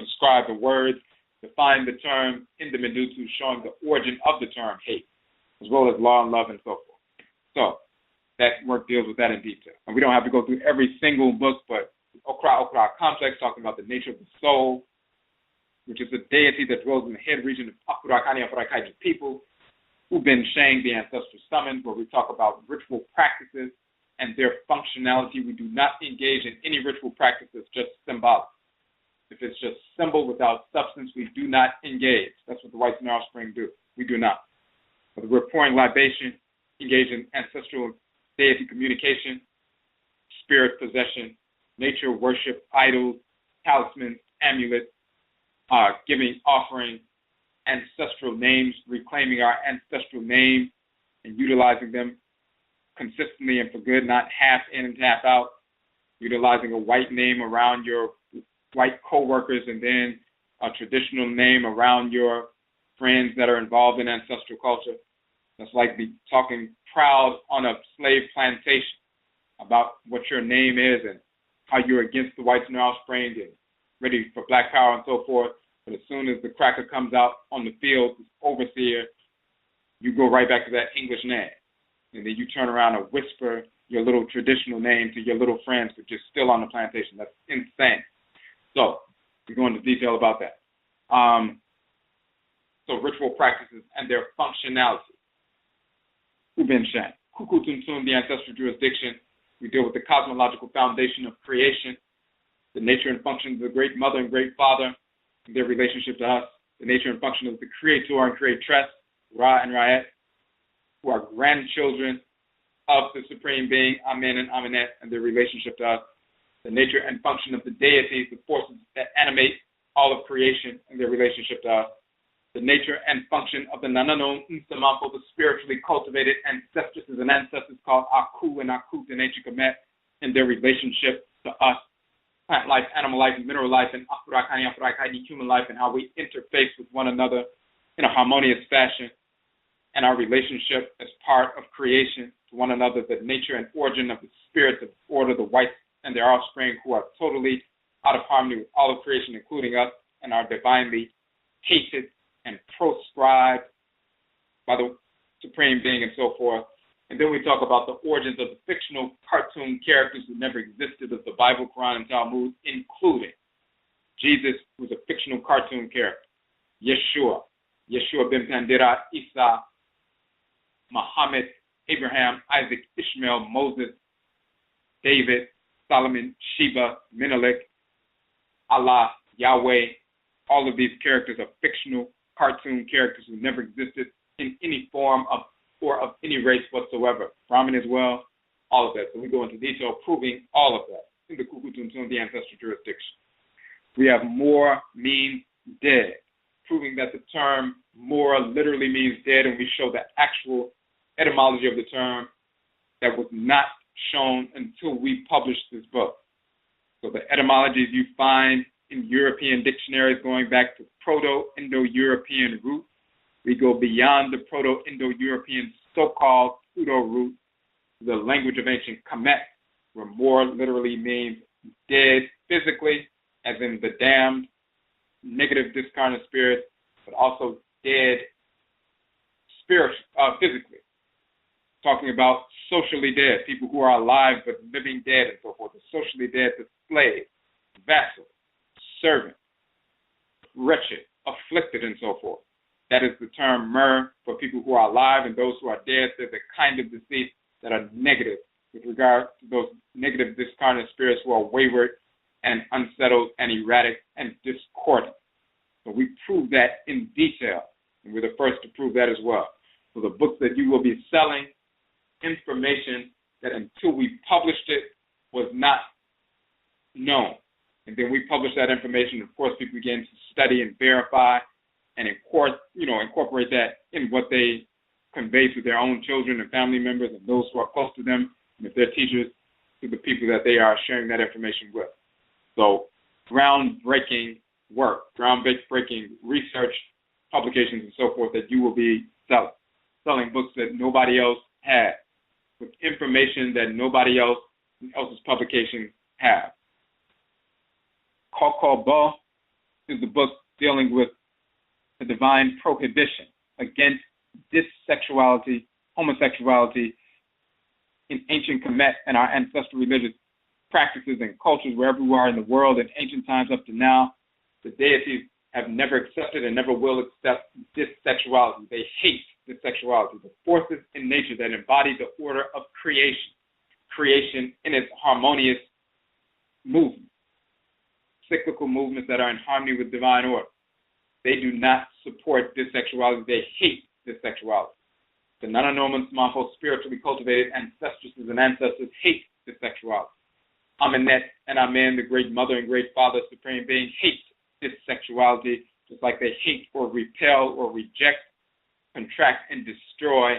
describe the words, define the term in the Medutu, showing the origin of the term hate, as well as law and love and so forth. So that work deals with that in detail. And we don't have to go through every single book, but Okra complex, talking about the nature of the soul, which is a deity that dwells in the head region of Afurakanu, Afuraitkaitnut people, who've been sharing the ancestral summons, where we talk about ritual practices and their functionality. We do not engage in any ritual practices, just symbolic. If it's just symbol without substance, we do not engage. That's what the whites in our offspring do. We do not. Whether we're pouring libation, engage in ancestral deity communication, spirit possession, nature worship, idols, talismans, amulets, giving offering, ancestral names, reclaiming our ancestral name and utilizing them consistently and for good, not half in and half out, utilizing a white name around your white co-workers and then a traditional name around your friends that are involved in ancestral culture. That's like talking proud on a slave plantation about what your name is and how you're against the whites in your offspring and ready for black power and so forth. But as soon as the cracker comes out on the field, this overseer, you go right back to that English name. And then you turn around and whisper your little traditional name to your little friends, which is still on the plantation. That's insane. So we go into detail about that. So ritual practices and their functionality. Ubinshan, Kukutuntun, the ancestral jurisdiction. We deal with the cosmological foundation of creation, the nature and functions of the great mother and great father, and their relationship to us, the nature and function of the creator and creatress, Ra and Ra'et, who are grandchildren of the Supreme Being, Amen and Amenet, and their relationship to us, the nature and function of the deities, the forces that animate all of creation and their relationship to us, the nature and function of the Nananon Nsamanpo, the spiritually cultivated ancestresses and ancestors called Aku and Akut and Ancient Kemet, and their relationship to us, plant life, animal life, mineral life, and Afurakanu, Afuraitkaitnut, human life, and how we interface with one another in a harmonious fashion, and our relationship as part of creation to one another, the nature and origin of the spirits of order, the whites and their offspring, who are totally out of harmony with all of creation, including us, and are divinely hated and proscribed by the Supreme Being and so forth. And then we talk about the origins of the fictional cartoon characters who never existed of the Bible, Quran, and Talmud, including Jesus, who's a fictional cartoon character, Yeshua ben Pandira, Isa, Muhammad, Abraham, Isaac, Ishmael, Moses, David, Solomon, Sheba, Menelik, Allah, Yahweh. All of these characters are fictional cartoon characters who never existed in any form of or of any race whatsoever. Brahmin as well, all of that. So we go into detail proving all of that in the Kukutuntun, the ancestral jurisdiction. We have Mor means dead, proving that the term Mor literally means dead, and we show the actual etymology of the term that was not shown until we published this book. So the etymologies you find in European dictionaries going back to Proto-Indo-European root. We go beyond the Proto-Indo-European so-called pseudo-root to the language of ancient Kemet, where more literally means dead physically, as in the damned, negative discarnate spirits, but also dead physically. Talking about socially dead, people who are alive but living dead and so forth. The socially dead, the slave, vassal, servant, wretched, afflicted, and so forth. That is the term mer for people who are alive, and those who are dead, they're the kind of deceased that are negative with regard to those negative discarnate spirits who are wayward and unsettled and erratic and discordant. So we prove that in detail, and we're the first to prove that as well. So the books that you will be selling, information that until we published it was not known. And then we published that information, and of course people began to study and verify and incorporate that in what they convey to their own children and family members and those who are close to them, and if they're teachers, to the people that they are sharing that information with. So groundbreaking work, groundbreaking research, publications, and so forth that you will be selling books that nobody else had, with information that nobody else's publications have. Kokobo is the book dealing with the divine prohibition against dissexuality, homosexuality in ancient Kemet and our ancestral religious practices and cultures wherever we are in the world in ancient times up to now. The deities have never accepted and never will accept dissexuality. They hate dissexuality, the forces in nature that embody the order of creation in its harmonious movement, cyclical movements that are in harmony with divine order. They do not support dissexuality. They hate dissexuality. The NHOMA spiritually cultivated ancestresses and ancestors hate dissexuality. Amenet and Amen, the great mother and great father, supreme being, hate dissexuality, just like they hate or repel or reject, contract, and destroy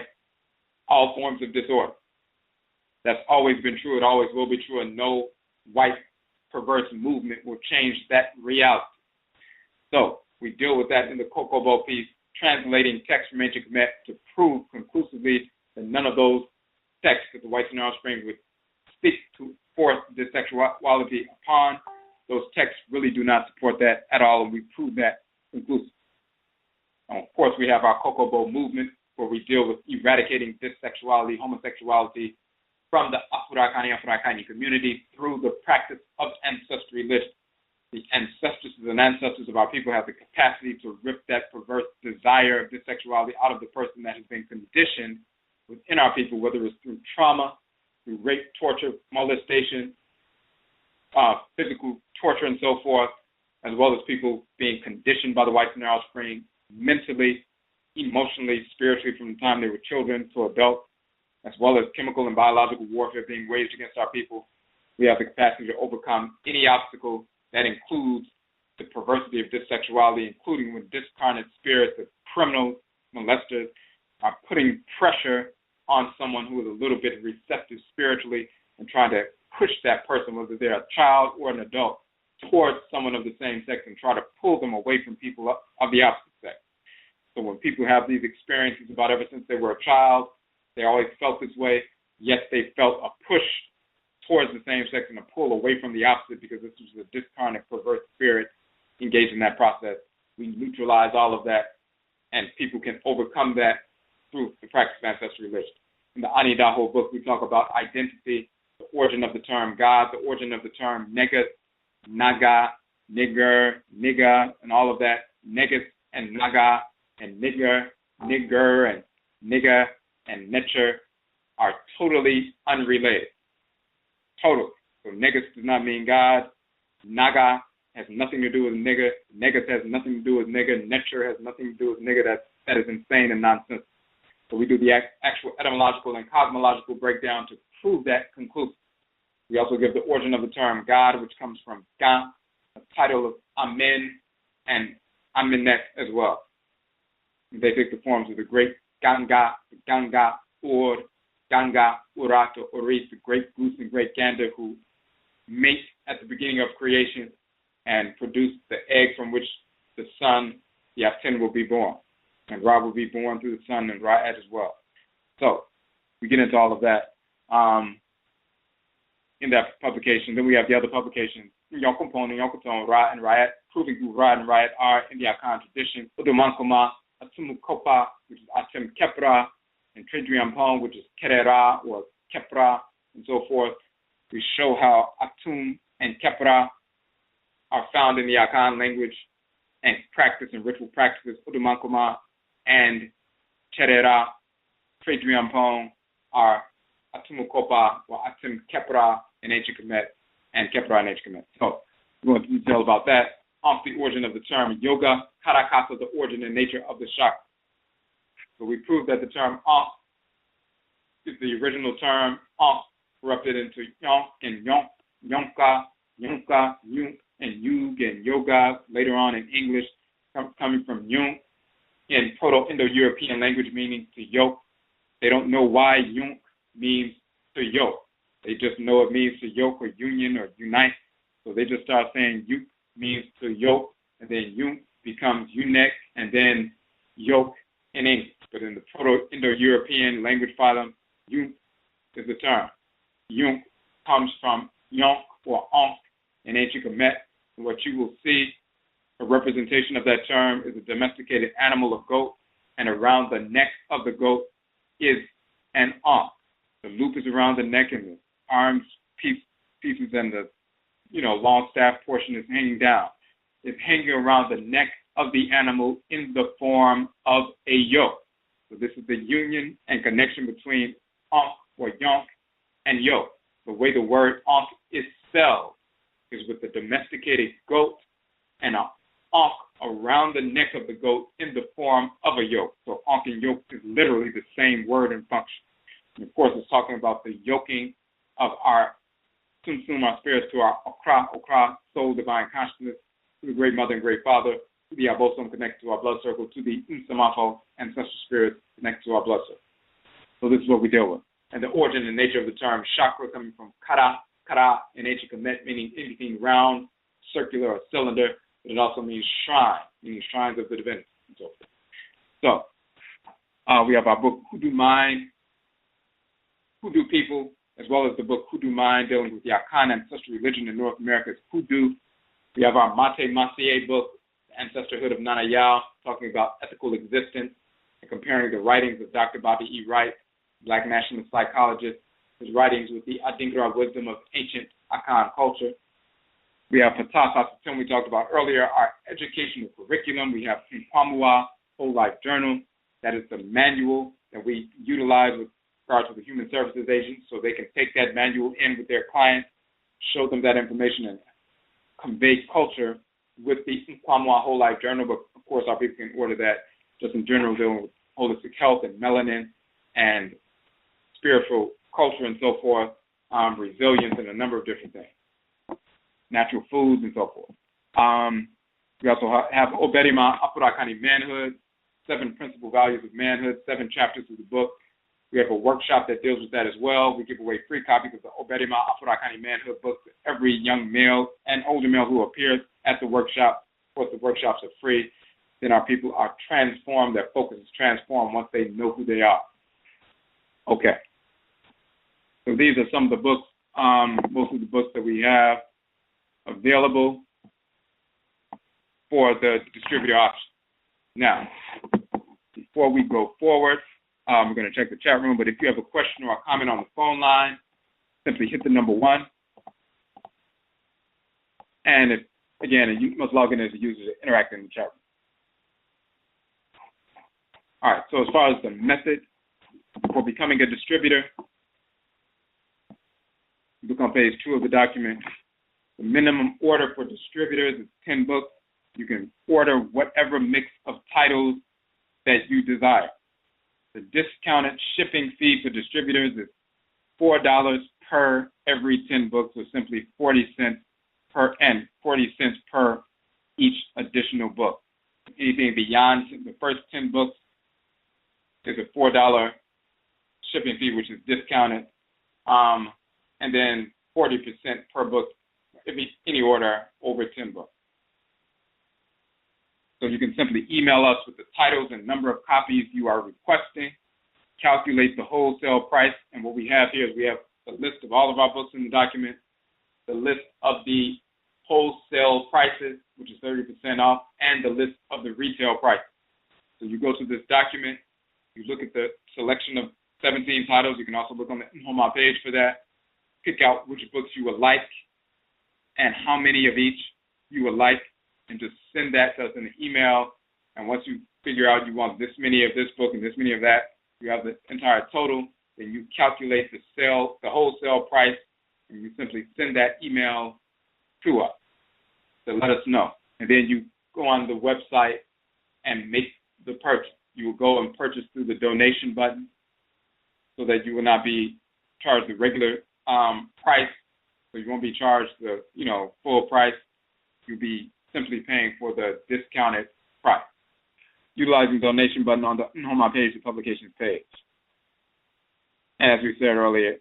all forms of disorder. That's always been true. It always will be true, and no white perverse movement will change that reality. So we deal with that in the Kokobo piece, translating text from ancient Kemet to prove conclusively that none of those texts that the whites and offspring would speak to forth dissexuality upon. Those texts really do not support that at all, and we prove that conclusively. Of course, we have our Kokobo movement, where we deal with eradicating dissexuality, homosexuality from the Afuraitkaitnut community through the practice of ancestry religion. The ancestresses and ancestors of our people have the capacity to rip that perverse desire of dissexuality out of the person that has been conditioned within our people, whether it's through trauma, through rape, torture, molestation, physical torture, and so forth, as well as people being conditioned by the whites and their offspring mentally, emotionally, spiritually from the time they were children to adults, as well as chemical and biological warfare being waged against our people. We have the capacity to overcome any obstacle that includes the perversity of dissexuality, including when discarnate spirits of criminals, molesters, are putting pressure on someone who is a little bit receptive spiritually and trying to push that person, whether they're a child or an adult, towards someone of the same sex and try to pull them away from people of the opposite sex. So when people have these experiences about ever since they were a child, they always felt this way, yet they felt a push towards the same sex and a pull away from the opposite because this was a discarnate, perverse spirit engaged in that process. We neutralize all of that, and people can overcome that through the practice of ancestral religion. In the Anidaho book, we talk about identity, the origin of the term God, the origin of the term Negus, Naga, Nigger, Nigga, and all of that. Negus and Naga and Nigger, and Nigga and Netcher are totally unrelated. Totally. So Negus does not mean God. Naga has nothing to do with nigger. Negus has nothing to do with nigger. Netcher has nothing to do with nigger. That is insane and nonsense. So we do the actual etymological and cosmological breakdown to prove that conclusively. We also give the origin of the term God, which comes from Ga, a title of Amen and Amenet as well. They take the forms of the great Ganga, Ur, Ganga, Urato, Oris, the great goose and great gander who mate at the beginning of creation and produce the egg from which the son, the Aten, will be born. And Ra will be born through the sun and Ra'at as well. So we get into all of that in that publication. Then we have the other publications, Yonkompon, Yonkoton, Ra and Ra'at, proving who Ra and Ra'at are in the Akhan tradition. Udumankoma, Atumu Kopa, which is Atem Kepra, and Tridriampon, which is Kerera or Kepra, and so forth. We show how Atum and Kepra are found in the Akhan language and practice and ritual practices. Udumankoma and Kerera, Tridriampon are Atumu Kopa or Atem Kepra in ancient Kemet and Kepra in ancient Kemet. So we're going to detail about that. The origin of the term yoga, karakasa, the origin and nature of the chakra. So we proved that the term is the original term, corrupted into yonk and yonk, yonka, yonka, yunk, and yug and yoga, later on in English, coming from yunk, in Proto-Indo-European language meaning to yoke. They don't know why yunk means to yoke. They just know it means to yoke or union or unite. So they just start saying yuk means to yoke, and then yunk becomes unek, and then yoke in English. But in the Proto-Indo-European language phylum, yunk is the term. Yunk comes from yonk or onk in ancient Kemet. And what you will see, a representation of that term is a domesticated animal, a goat, and around the neck of the goat is an onk. The loop is around the neck, and the arms pieces and the long staff portion is hanging down. It's hanging around the neck of the animal in the form of a yoke. So this is the union and connection between onk or yonk and yoke. The way the word onk is spelled is with the domesticated goat and an onk around the neck of the goat in the form of a yoke. So onk and yoke is literally the same word and function. And of course, it's talking about the yoking of our Sum, our spirits, to our Okra, soul, divine consciousness, to the great mother and great father, to the Abosom connected to our blood circle, to the Nsamafo, ancestral spirits connected to our blood circle. So this is what we deal with. And the origin and nature of the term chakra coming from kara in ancient Kemet, meaning anything round, circular, or cylinder, but it also means shrine, meaning shrines of the divinity, and so forth. So we have our book, Hoodoo Mind, Hoodoo People, as well as the book Hoodoo Mind, dealing with the Akhan ancestral religion in North America's Hoodoo. We have our Mate Masie book, The Ancestorhood of Nana Yao, talking about ethical existence and comparing the writings of Dr. Bobby E. Wright, Black nationalist psychologist, his writings with the Adingra wisdom of ancient Akhan culture. We have Ptah, we talked about earlier, our educational curriculum. We have Akwamu, Whole Life Journal. That is the manual that we utilize with regard to the human services agents, so they can take that manual in with their clients, show them that information, and convey culture with the Akwamu Whole Life Journal. But of course, our people can order that just in general, dealing with holistic health and melanin and spiritual culture and so forth, resilience, and a number of different things, natural foods and so forth. We also have Odwiraman, Afurakanu manhood, 7 principal values of manhood, 7 chapters of the book. We have a workshop that deals with that as well. We give away free copies of the Odwiraman Afurakanu manhood book to every young male and older male who appears at the workshop. Of course, the workshops are free. Then our people are transformed. Their focus is transformed once they know who they are. Okay. So these are some of the books, most of the books that we have available for the distributor option. Now, before we go forward, we're going to check the chat room, but if you have a question or a comment on the phone line, simply hit the number 1. And you must log in as a user to interact in the chat room. All right, so as far as the method for becoming a distributor, look on page 2 of the document. The minimum order for distributors is 10 books. You can order whatever mix of titles that you desire. The discounted shipping fee for distributors is $4 per every 10 books, or simply 40 cents per each additional book. Anything beyond the first 10 books is a $4 shipping fee, which is discounted, and then 40% per book if any order over 10 books. So you can simply email us with the titles and number of copies you are requesting, calculate the wholesale price, and what we have here is we have a list of all of our books in the document, the list of the wholesale prices, which is 30% off, and the list of the retail prices. So you go to this document, you look at the selection of 17 titles. You can also look on the NHOMA page for that. Pick out which books you would like and how many of each you would like, and just send that to us in an email. And once you figure out you want this many of this book and this many of that, you have the entire total, then you calculate the wholesale price, and you simply send that email to us to let us know. And then you go on the website and make the purchase. You will go and purchase through the donation button so that you will not be charged the regular price. So you won't be charged the full price. You'll be simply paying for the discounted price, utilizing the donation button on the NHOMA page, the publications page. As we said earlier,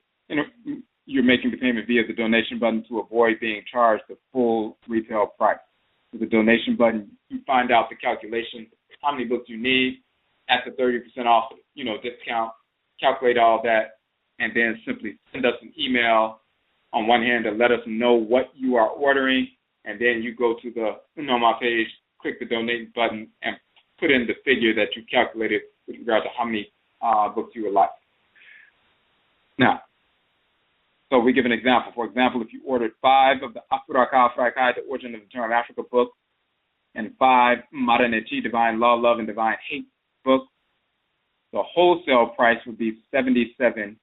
you're making the payment via the donation button to avoid being charged the full retail price. With the donation button, you find out the calculation, how many books you need at the 30% off, discount, calculate all that, and then simply send us an email on one hand to let us know what you are ordering, and then you go to the NHOMA page, click the donate button, and put in the figure that you calculated with regard to how many books you would like. Now, so we give an example. For example, if you ordered 5 of the Afuraitkaitnut, the Origin of the Term Africa book, and 5 Maraneti, Divine Law, Love, and Divine Hate books, the wholesale price would be $77.50,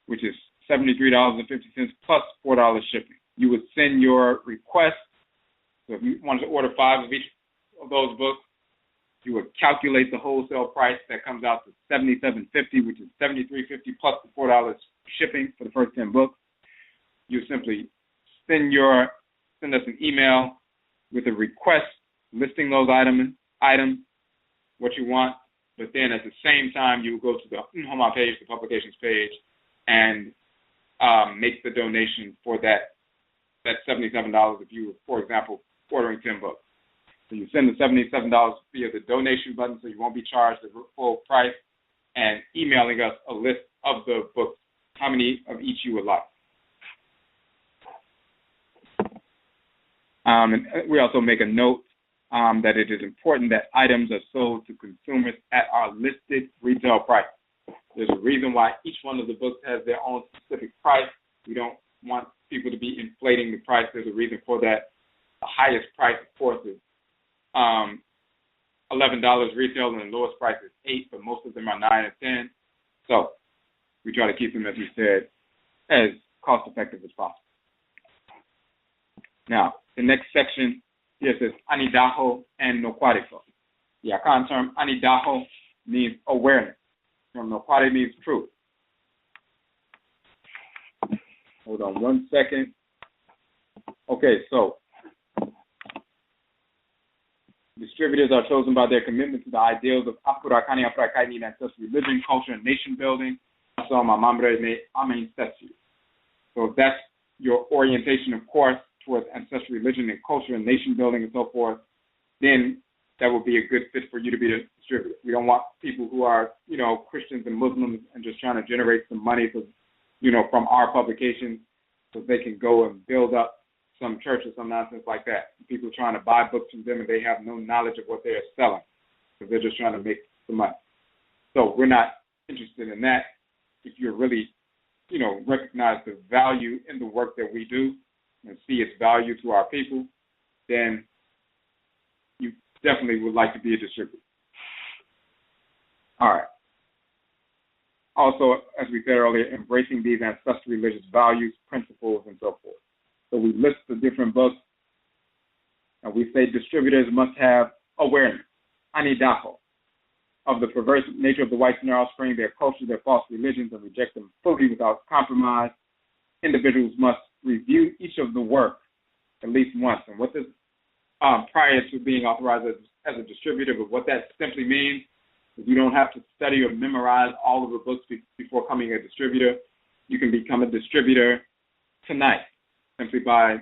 which is $73.50 plus $4 shipping. You would send your request. So if you wanted to order 5 of each of those books, you would calculate the wholesale price. That comes out to $77.50, which is $73.50 plus the $4 shipping for the first 10 books. You simply send us an email with a request listing those items, what you want, but then at the same time you will go to the NHOMA page, the publications page, and make the donation for that $77 if you were, for example, ordering 10 books. So you send the $77 via the donation button so you won't be charged the full price, and emailing us a list of the books, how many of each you would like. And we also make a note that it is important that items are sold to consumers at our listed retail price. There's a reason why each one of the books has their own specific price. We don't want people to be inflating the price. There's a reason for that. The highest price, of course, is $11 retail, and the lowest price is $8, but most of them are $9 and $10. So we try to keep them, as we said, as cost-effective as possible. Now, the next section here says Anidaho and NOKWAREFO. The Akhan term Anidaho means awareness. The term Nokware means truth. Hold on one second. Okay, so distributors are chosen by their commitment to the ideals of Afurakanu, Afuraitkaitnut, ancestral religion, culture, and nation building. So if that's your orientation, of course, towards ancestral religion and culture and nation building and so forth, then that would be a good fit for you to be a distributor. We don't want people who are, Christians and Muslims and just trying to generate some money from our publications so they can go and build up some church or some nonsense like that. People trying to buy books from them and they have no knowledge of what they are selling because they're just trying to make some money. So we're not interested in that. If you're really, recognize the value in the work that we do and see its value to our people, then you definitely would like to be a distributor. All right. Also, as we said earlier, embracing these ancestral religious values, principles, and so forth. So we list the different books, and we say distributors must have awareness, anidaho, of the perverse nature of the whites and their offspring, their culture, their false religions, and reject them fully without compromise. Individuals must review each of the work at least once. And what this, prior to being authorized as a distributor, but what that simply means You don't have to study or memorize all of the books before becoming a distributor. You can become a distributor tonight simply by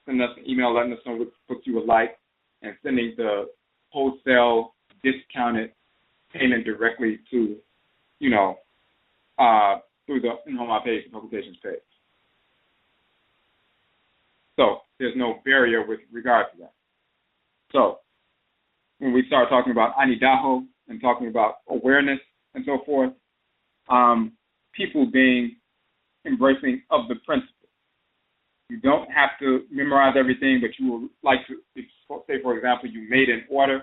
sending us an email, letting us know which books you would like, and sending the wholesale discounted payment directly to, through the NHOMA page, the publications page. So there's no barrier with regard to that. So when we start talking about anidaho and talking about awareness and so forth, people being embracing of the principle. You don't have to memorize everything, but you would like to, say, for example, you made an order.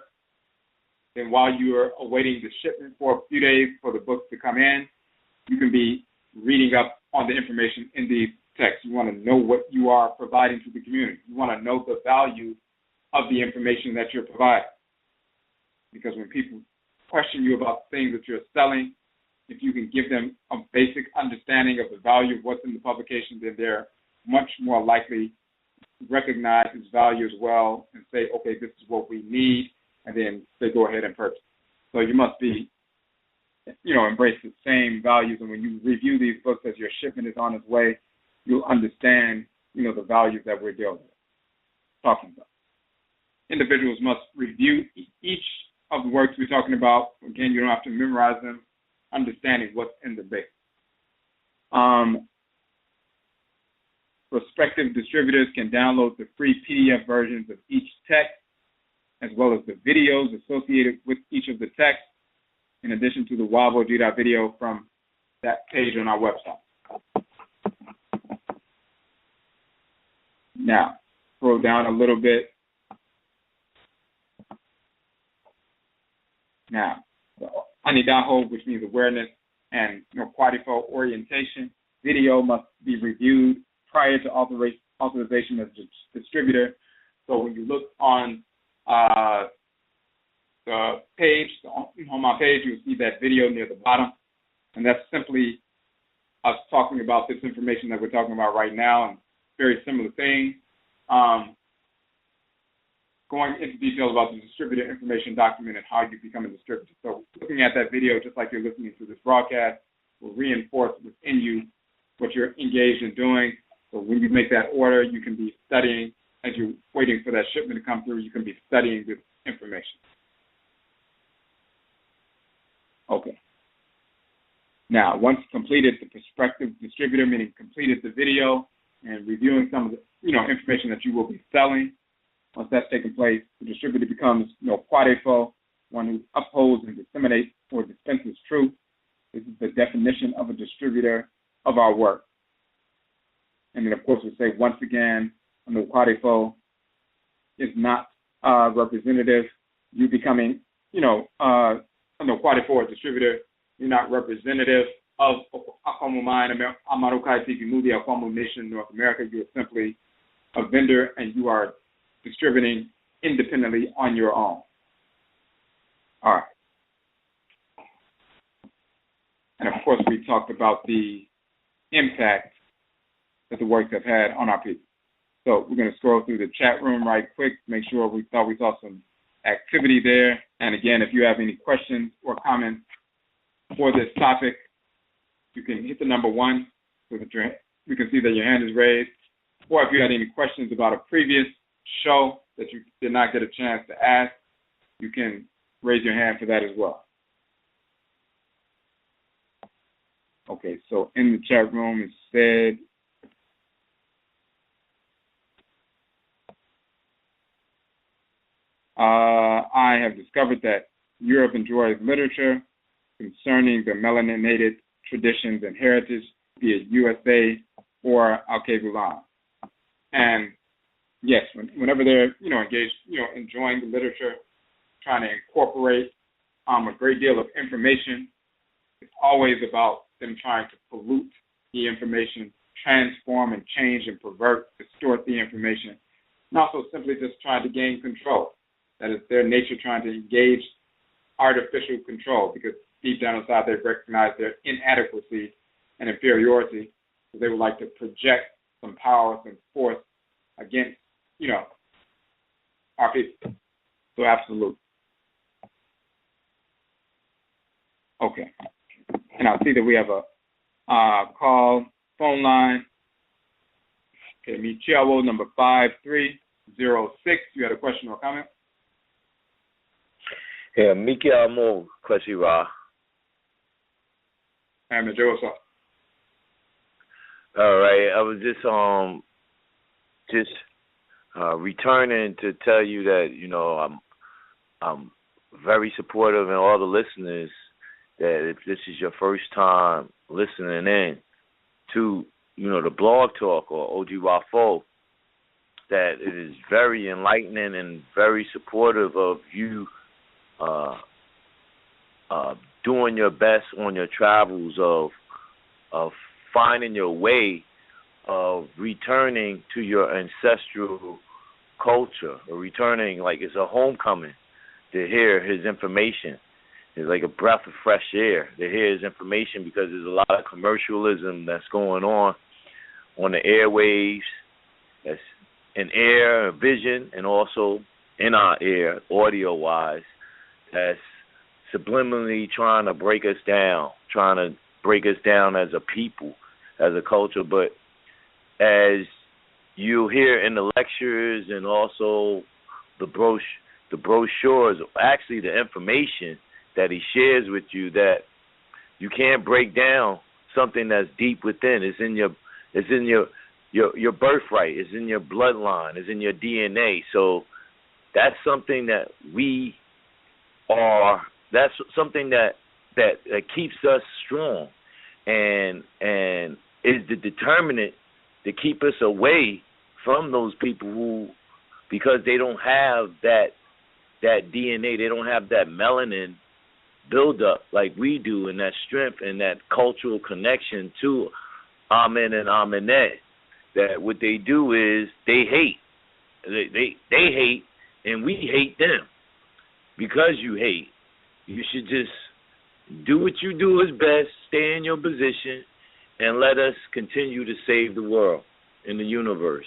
Then while you are awaiting the shipment for a few days for the books to come in, you can be reading up on the information in these texts. You want to know what you are providing to the community. You want to know the value of the information that you're providing. Because when people question you about things that you're selling, if you can give them a basic understanding of the value of what's in the publication, then they're much more likely to recognize its value as well and say, okay, this is what we need, and then they go ahead and purchase. So you must be, embrace the same values, and when you review these books as your shipment is on its way, you'll understand, the values that we're talking about. Individuals must review each of the works we're talking about. Again, you don't have to memorize them, understanding what's in the base. Prospective distributors can download the free PDF versions of each text, as well as the videos associated with each of the texts, in addition to the Wabo video from that page on our website. Now, scroll down a little bit. Now, the anidaho, which means awareness, and NOKWAREFO, orientation, video must be reviewed prior to authorization as a distributor. So when you look on the page, the NHOMA page, you'll see that video near the bottom. And that's simply us talking about this information that we're talking about right now, and very similar thing. Going into detail about the distributor information document and how you become a distributor. So looking at that video, just like you're listening to this broadcast, will reinforce within you what you're engaged in doing. So when you make that order, you can be studying, as you're waiting for that shipment to come through, you can be studying this information. Okay. Now, once completed, the prospective distributor, meaning completed the video and reviewing some of the information that you will be selling, once that's taken place, the distributor becomes NOKWAREFO, one who upholds and disseminates or dispenses truth. This is the definition of a distributor of our work. And then, of course, we say once again, a NOKWAREFO is not representative. You becoming, a NOKWAREFO or distributor, you're not representative of Akwamuman, Amaruka, Atifi, Akwamu Nation, North America. You're simply a vendor, and you are distributing independently on your own. All right. And, of course, we talked about the impact that the works have had on our people. So we're going to scroll through the chat room right quick, make sure we saw some activity there. And, again, if you have any questions or comments for this topic, you can hit the number 1 so that we can see that your hand is raised. Or if you had any questions about a previous show that you did not get a chance to ask, you can raise your hand for that as well. Okay, so in the chat room it said, I have discovered that Europe enjoys literature concerning the melaninated traditions and heritage, be it USA or Aakhuamuman. And yes, whenever they're, engaged, enjoying the literature, trying to incorporate a great deal of information, it's always about them trying to pollute the information, transform and change and pervert, distort the information, and also simply just trying to gain control. That is their nature, trying to engage artificial control, because deep down inside they recognize their inadequacy and inferiority, so they would like to project some power, some force against, our people. So absolutely. Okay. And I see that we have a call phone line. Okay, Michiawo number 5306. You had a question or comment? Yeah, Miki Amo Kwesi Ra. Hey, Mr. Joe, what's up? All right, I was just returning to tell you that, you know, I'm very supportive, and all the listeners, that if this is your first time listening in to, you know, the blog talk or Odwirafo, that it is very enlightening and very supportive of you doing your best on your travels of finding your way of returning to your ancestral culture, or returning like it's a homecoming to hear his information. It's like a breath of fresh air to hear his information, because there's a lot of commercialism that's going on the airwaves, that's in air, vision, and also in our ear, audio-wise, that's subliminally trying to break us down as a people, as a culture. But as you hear in the lectures and also the brochures, actually the information that he shares with you, that you can't break down something that's deep within. It's in your birthright. It's in your bloodline. It's in your DNA. So that's something that we are. That's something that keeps us strong, and is the determinant to keep us away from those people who, because they don't have that DNA, they don't have that melanin build up like we do, and that strength and that cultural connection to Amen and Amenet. That what they do is they hate. They hate, and we hate them. Because you hate, you should just do what you do is best, stay in your position, and let us continue to save the world and the universe.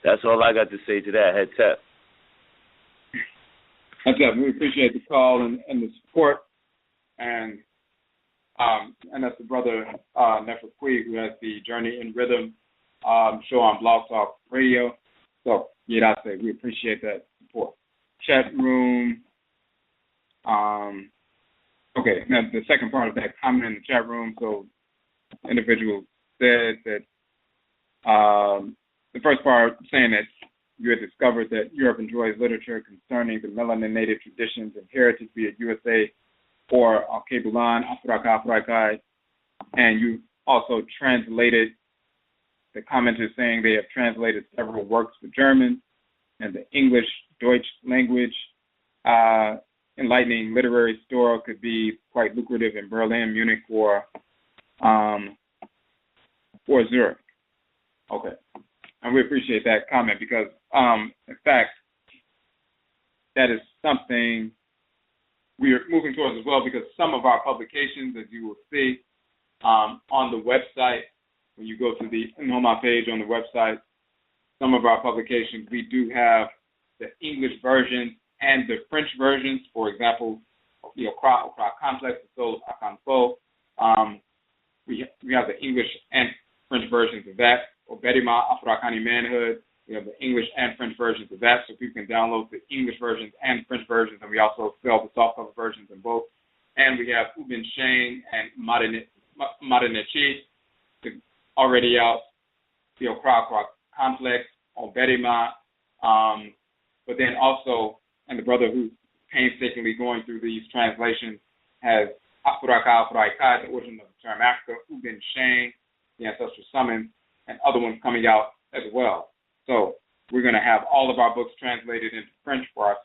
That's all I got to say to that. Head tap. That's it. We appreciate the call and the support, and that's the brother Neferkwi, who has the Journey in Rhythm show on Blog Talk Radio. So, yeah, that's it. We appreciate that support. Chat room. Okay, now the second part of that comment in the chat room. So, individual said that the first part saying that you had discovered that Europe enjoys literature concerning the melaninated traditions and heritage, be it USA or Al-Kebulan, Afuraitkaitnut, and you also translated, the commenters saying they have translated several works for German and the English, Deutsch language. Enlightening literary store could be quite lucrative in Berlin, Munich, or Zurich. Okay. And we appreciate that comment because, in fact, that is something we are moving towards as well, because some of our publications, as you will see on the website, when you go to the NHOMA page on the website, some of our publications, we do have the English version and the French versions. For example, Okra Complex, the Soul of Akhan. We have the English and French versions of that. Obedima, Afurakanu Manhood. We have the English and French versions of that, so people can download the English versions and French versions, and we also sell the softcover versions in both. And we have Ubin Shane and Madanichi already out. The Okra Complex, Obedima, but then also, and the brother who's painstakingly going through these translations has Afuraitkaitnut, the origin of the term Africa, Ubin Shane, the ancestral summons, and other ones coming out as well. So we're going to have all of our books translated into French for our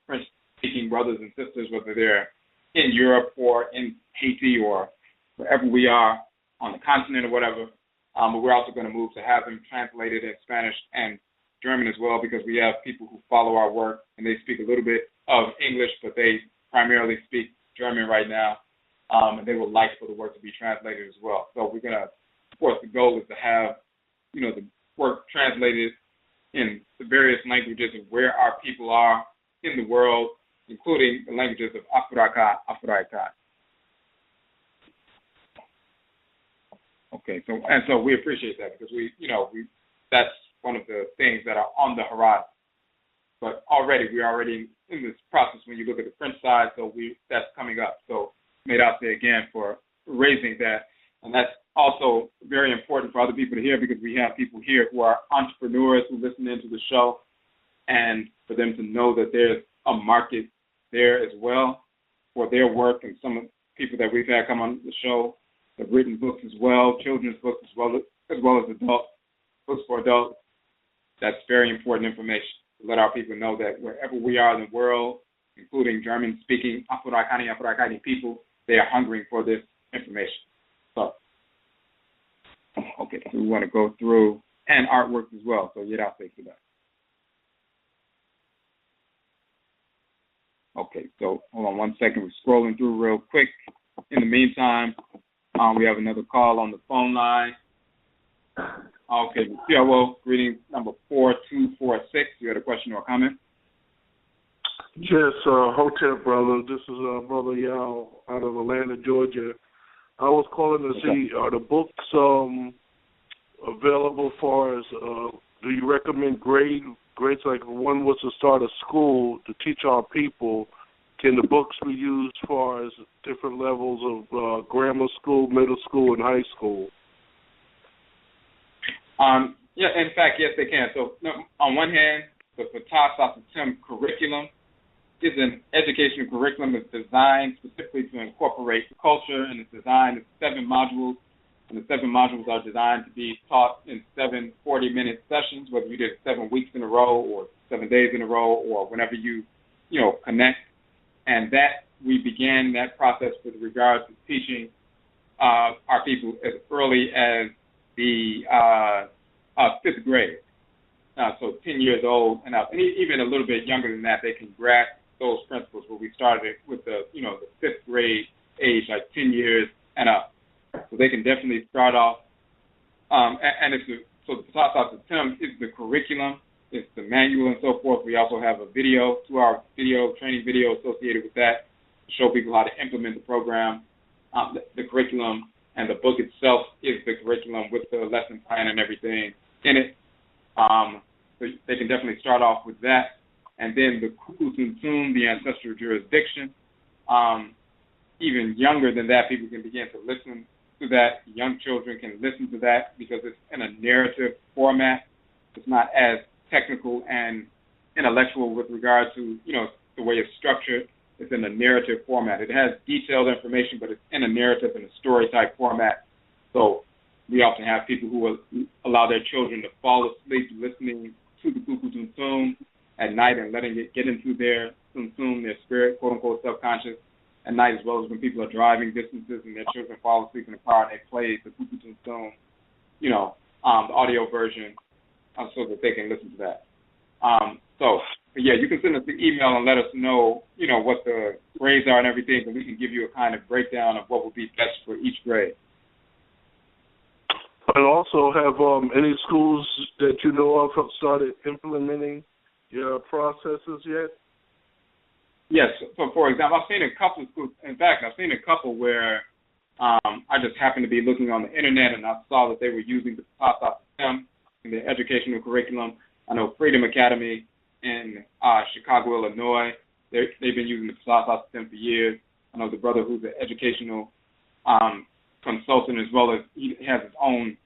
French-speaking brothers and sisters, whether they're in Europe or in Haiti or wherever we are on the continent or whatever. But we're also going to move to have them translated in Spanish and German as well, because we have people who follow our work and they speak a little bit of English, but they primarily speak German right now, and they would like for the work to be translated as well. So we're going to, of course, the goal is to have, the work translated in the various languages of where our people are in the world, including the languages of Afuraitkaitnut. Okay, so we appreciate that because that's one of the things that are on the horizon. But we're already in this process when you look at the French side, so that's coming up. So Medase again for raising that. And that's also very important for other people to hear because we have people here who are entrepreneurs who listen into the show, and for them to know that there's a market there as well for their work, and some of the people that we've had come on the show have written books as well, children's books as well as adult books for adults. That's very important information to let our people know that wherever we are in the world, including German-speaking Afuraitkaitnut people, they are hungering for this information. So, okay, so we want to go through, and artwork as well, so I'll say for that. Okay, so hold on one second. We're scrolling through real quick. In the meantime, we have another call on the phone line. Okay, COO, greeting number 4246. You had a question or a comment? Yes, Hotep brother. This is Brother Yao out of Atlanta, Georgia. I was calling to see, are the books available for us? Do you recommend grades like one was to start a school to teach our people? Can the books be used for as different levels of grammar school, middle school, and high school? Yeah, in fact, yes, they can. So on one hand, the Ptah curriculum is an educational curriculum that's designed specifically to incorporate culture, and it's designed in 7 modules, and the 7 modules are designed to be taught in 7 40-minute sessions, whether you did it 7 weeks in a row or 7 days in a row or whenever you connect. And that we began that process with regard to teaching our people as early as the 5th grade. So 10 years old and up, and even a little bit younger than that, they can grasp those principles. Where we started with the 5th grade age, like 10 years and up, so they can definitely start off. And so the Ptah is the curriculum, it's the manual and so forth. We also have a video, 2-hour training video associated with that to show people how to implement the program, the curriculum, and the book itself is the curriculum with the lesson plan and everything in it. So they can definitely start off with that. And then the Kukutuntum, the ancestral jurisdiction. Even younger than that, people can begin to listen to that. Young children can listen to that because it's in a narrative format. It's not as technical and intellectual with regard to, the way it's structured. It's in a narrative format. It has detailed information, but it's in a narrative and a story-type format. So we often have people who will allow their children to fall asleep listening to the Kukutuntum at night and letting it get into their Tumtum, their spirit, quote-unquote, subconscious, at night, as well as when people are driving distances and their children fall asleep in the car and they play the Kukutuntum, the audio version, so that they can listen to that. But yeah, you can send us an email and let us know, what the grades are and everything, and we can give you a kind of breakdown of what would be best for each grade. And also, have any schools that you know of started implementing your processes yet? Yes. So, for example, I've seen a couple of schools. In fact, I've seen a couple where I just happened to be looking on the internet and I saw that they were using the Ptah system in their educational curriculum. I know Freedom Academy in Chicago, Illinois, they've been using the Ptah system for years. I know the brother who's an educational consultant, as well as he has his own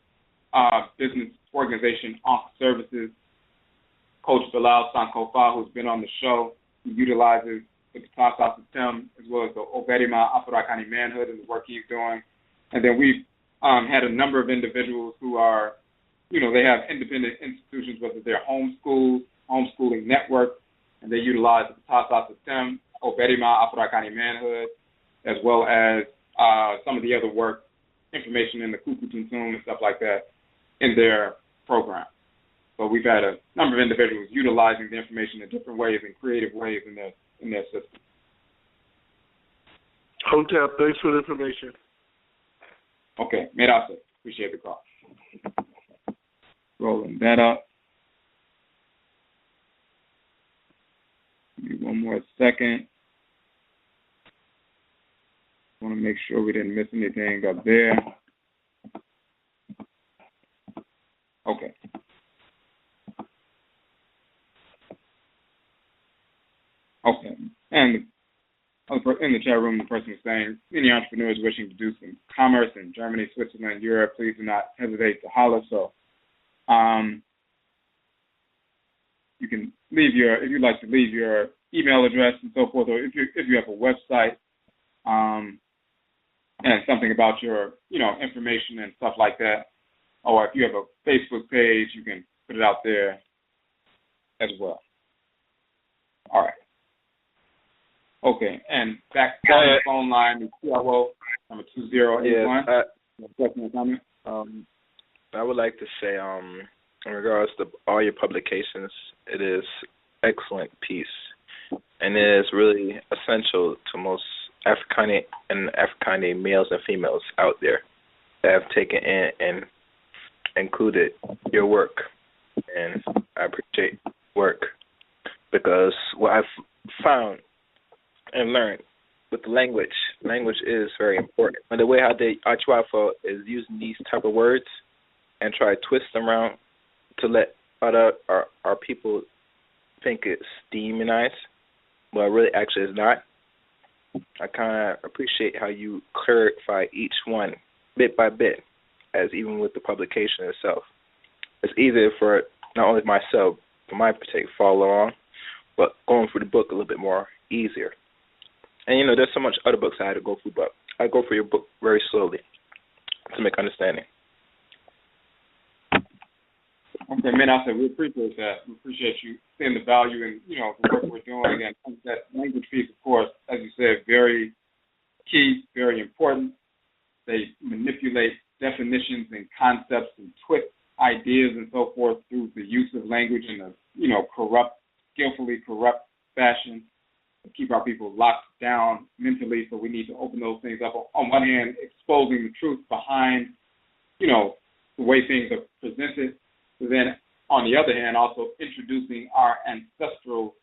business organization, Ankh Services. Coach Bilal Sankofa, who's been on the show, he utilizes the Ptah system as well as the Odwiraman Afurakanu manhood and the work he's doing. And then we've had a number of individuals who are, they have independent institutions, whether they're homeschooling networks, and they utilize the Ptah system, Odwiraman Afurakanu manhood, as well as some of the other work, information in the Kukutuntum and stuff like that in their program. So we've had a number of individuals utilizing the information in different ways and creative ways in their system. Hotep, thanks for the information. Okay, Medase, appreciate the call. Rolling that up. Give me one more second. Want to make sure we didn't miss anything up there. in the chat room, the person was saying, any entrepreneurs wishing to do some commerce in Germany, Switzerland, Europe, please do not hesitate to holler. So you can leave if you'd like to leave your email address and so forth, or if you have a website and something about your, information and stuff like that, or if you have a Facebook page, you can put it out there as well. All right. Okay, and back on the phone line, the CRO, number 2081. I would like to say, in regards to all your publications, it is excellent piece, and it is really essential to most Afrikaner and Afrikaner males and females out there that have taken in and included your work, and I appreciate work because what I've found and learned with the language is very important. And the way how the Odwirafo is using these type of words and try to twist them around to let our people think it's demonized, but really actually it's not. I kind of appreciate how you clarify each one bit by bit, as even with the publication itself. It's easier for not only myself, for my particular follow along, but going through the book a little bit more easier. And, there's so much other books I had to go through, but I go through your book very slowly to make understanding. Okay, man, I said we appreciate that. We appreciate you seeing the value in, the work we're doing. And that language piece, of course, as you said, very key, very important. They manipulate definitions and concepts and twist ideas and so forth through the use of language in a, skillfully corrupt fashion. Keep our people locked down mentally, so we need to open those things up. On one hand, exposing the truth behind, the way things are presented. But then, on the other hand, also introducing our ancestral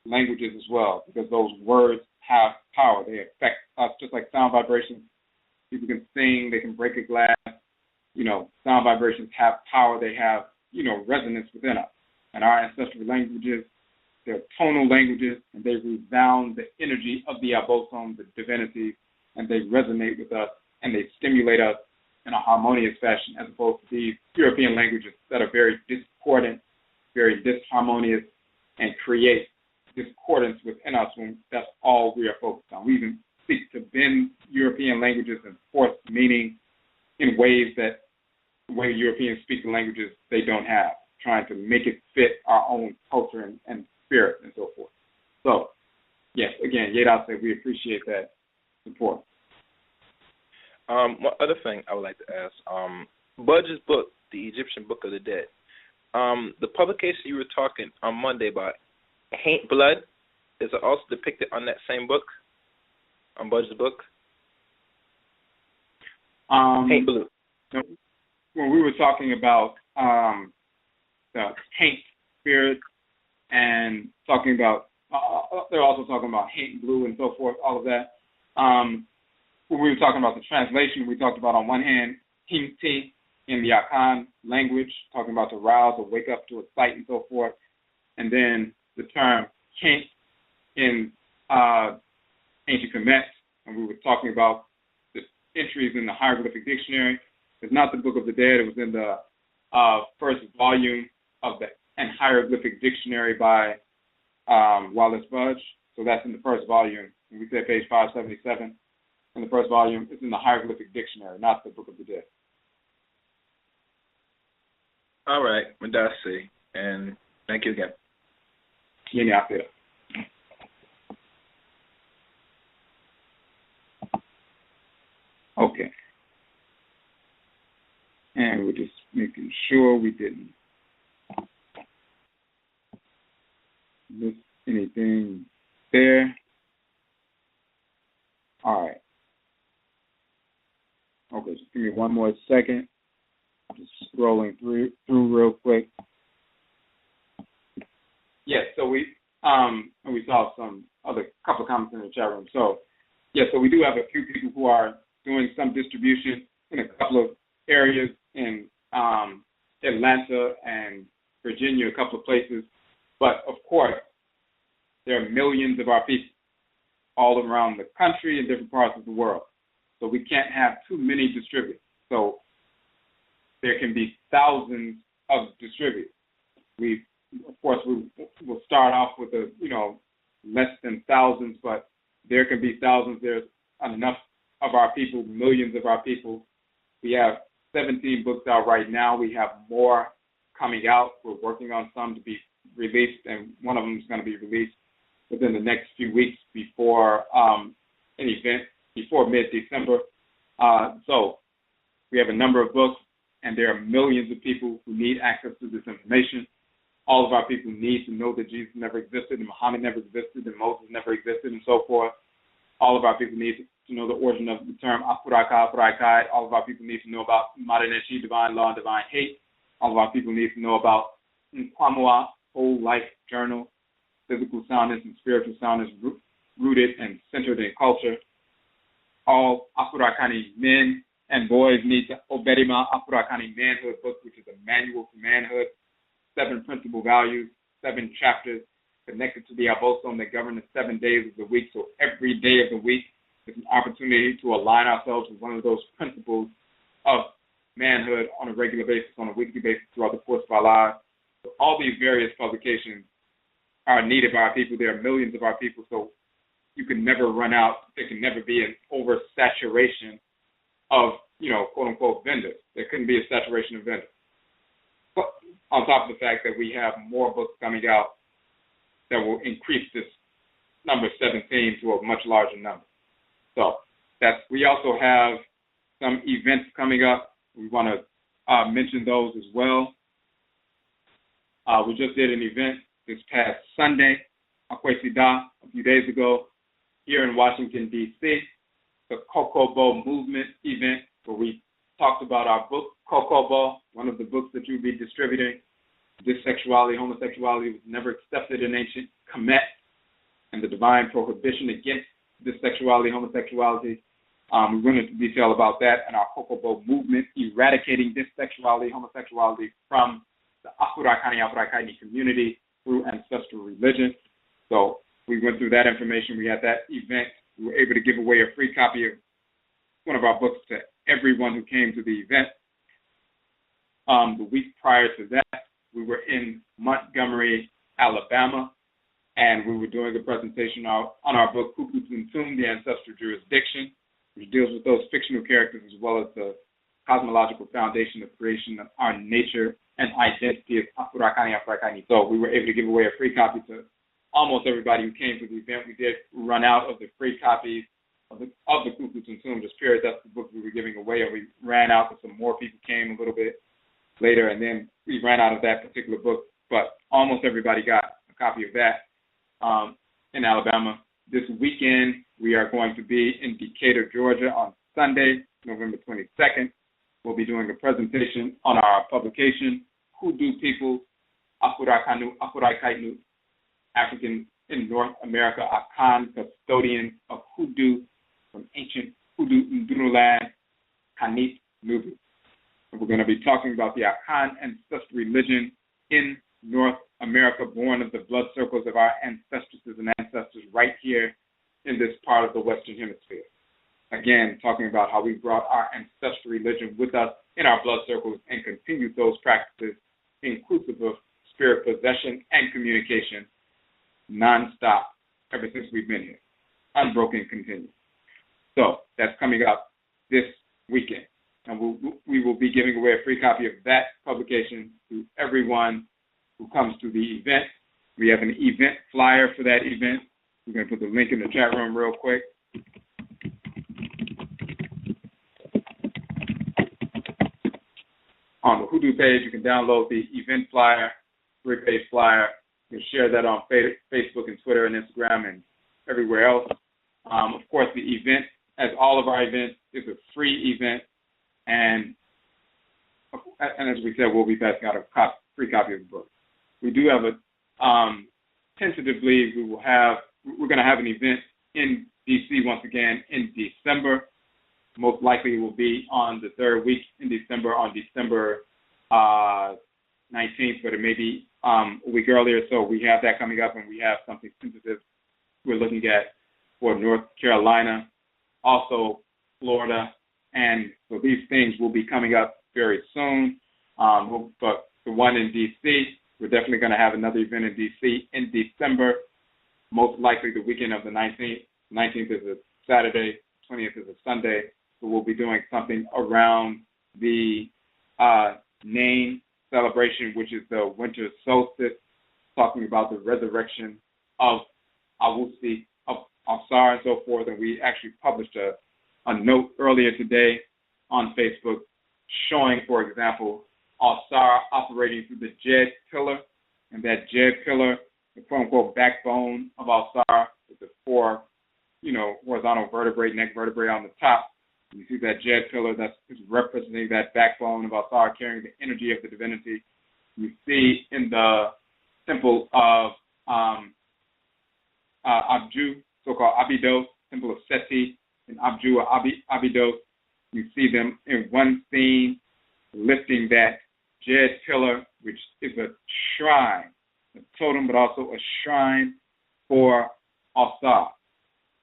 languages as well, because those words have power. They affect us just like sound vibrations. People can sing, they can break a glass. Sound vibrations have power. They have, resonance within us. And our ancestral languages, they're tonal languages, and they resound the energy of the abosom, the divinity, and they resonate with us, and they stimulate us in a harmonious fashion, as opposed to these European languages that are very discordant, very disharmonious, and create discordance within us when that's all we are focused on. We even seek to bend European languages and force meaning in ways that the way Europeans speak the languages they don't have, trying to make it fit our own culture and spirit and so forth. So, yes, again, Yeda said we appreciate that support. One other thing I would like to ask, Budge's book, The Egyptian Book of the Dead, the publication you were talking on Monday about Haint Blood, is it also depicted on that same book, on Budge's book? Haint Blue. When we were talking about the Haint spirit and talking about, they're also talking about Haint Blue and so forth, all of that. When we were talking about the translation, we talked about on one hand, Himti in the Akhan language, talking about to rouse or wake up to a sight and so forth. And then the term Haint in ancient Kemet, and we were talking about the entries in the hieroglyphic dictionary. It's not the Book of the Dead. It was in the first volume of the hieroglyphic dictionary by Wallace Budge. So that's in the first volume. And we said page 577. In the first volume, it's in the hieroglyphic dictionary, not the Book of the Dead. All right, Madasi, and thank you again. Yeah. Okay. And we're just making sure we didn't miss anything there. All right. Okay, just give me one more second. Just scrolling through real quick. Yes, so we saw some other couple of comments in the chat room. So, so we do have a few people who are doing some distribution in a couple of areas in Atlanta and Virginia, a couple of places. But, of course, there are millions of our people all around the country and different parts of the world. So we can't have too many distributors. So there can be thousands of distributors. Of course, we'll start off with less than thousands, but there can be thousands. There's enough of our people, millions of our people. We have 17 books out right now. We have more coming out. We're working on some to be released, and one of them is going to be released within the next few weeks before an event, before mid-December. So we have a number of books, and there are millions of people who need access to this information. All of our people need to know that Jesus never existed, and Muhammad never existed, and Moses never existed, and so forth. All of our people need to know the origin of the term Afuraitkaitnut, Afuraitkaitnut. All of our people need to know about Madaneshi, divine law and divine hate. All of our people need to know about NOKWAREFo, whole life journal, physical soundness and spiritual soundness rooted and centered in culture. All Afurakanu men and boys need the Odwiraman Afurakanu manhood book, which is a manual for manhood, 7 principal values, 7 chapters connected to the Abosom that govern the 7 days of the week. So every day of the week is an opportunity to align ourselves with one of those principles of manhood on a regular basis, on a weekly basis throughout the course of our lives. So all these various publications are needed by our people. There are millions of our people, so you can never run out. There can never be an oversaturation of, quote-unquote, vendors. There couldn't be a saturation of vendors. But on top of the fact that we have more books coming out that will increase this number 17 to a much larger number. So we also have some events coming up. We want to mention those as well. We just did an event this past Sunday, Kwesi a few days ago, here in Washington, D.C., the Kokobo Movement event, where we talked about our book, Kokobo, one of the books that you'll be distributing. Dissexuality, homosexuality was never accepted in ancient Kemet, and the divine prohibition against dissexuality, homosexuality. We went into detail about that and our Kokobo movement, eradicating dissexuality, homosexuality from the Afurakanu, Afuraitkaitnut community through ancestral religion. So we went through that information. We had that event. We were able to give away a free copy of one of our books to everyone who came to the event. The week prior to that, we were in Montgomery, Alabama, and we were doing a presentation on our book, Notwithstanding, the Ancestral Jurisdiction, which deals with those fictional characters as well as the cosmological foundation of creation of our nature and identity of Afurakanu, Afuraitkaitnut. So we were able to give away a free copy to almost everybody who came to the event. We did run out of the free copies of the Notwithstanding, just period. That's the book we were giving away, and we ran out, but some more people came a little bit later, and then we ran out of that particular book, but almost everybody got a copy of that in Alabama. This weekend, we are going to be in Decatur, Georgia on Sunday, November 22nd. We'll be doing a presentation on our publication, Hoodoo People, Afurakanu, Afuraitkaitnut, Africans in North America, Akhan, custodians of Hoodoo from ancient Hoodoo Ndruland, Kanit, Nubu. We're going to be talking about the Akhan ancestral religion in North America, born of the blood circles of our ancestresses and ancestors right here in this part of the Western Hemisphere. Again, talking about how we brought our ancestral religion with us in our blood circles and continued those practices, inclusive of spirit possession and communication, nonstop ever since we've been here. Unbroken, continuous. So that's coming up this weekend. And we will be giving away a free copy of that publication to everyone who comes to the event. We have an event flyer for that event. We're going to put the link in the chat room real quick. On the Hoodoo page, you can download the event flyer, 3-page flyer. You can share that on Facebook and Twitter and Instagram and everywhere else. Of course, the event, as all of our events, is a free event. And as we said, we'll be passing out a free copy of the book. We do have tentatively, we're going to have an event in D.C. once again in December. Most likely it will be on the third week in December, on December 19th, but it may be a week earlier. So we have that coming up, and we have something tentative we're looking at for North Carolina, also Florida, and so these things will be coming up very soon. But the one in D.C., we're definitely going to have another event in D.C. in December, most likely the weekend of the 19th. 19th is a Saturday, 20th is a Sunday. So we'll be doing something around the Nehem celebration, which is the winter solstice, talking about the resurrection of Awusi, of Asar, and so forth. And we actually published a note earlier today on Facebook showing, for example, Asar operating through the Jed pillar, and that Jed pillar, the quote-unquote backbone of Asar, with the four, horizontal vertebrae, neck vertebrae on the top. You see that Jed pillar that's representing that backbone of Asar, carrying the energy of the divinity. You see in the temple of Abju, so-called Abydos, temple of Seti, in Abju or Abydos, you see them in one scene lifting that Jed pillar, which is a shrine, a totem, but also a shrine for Asar.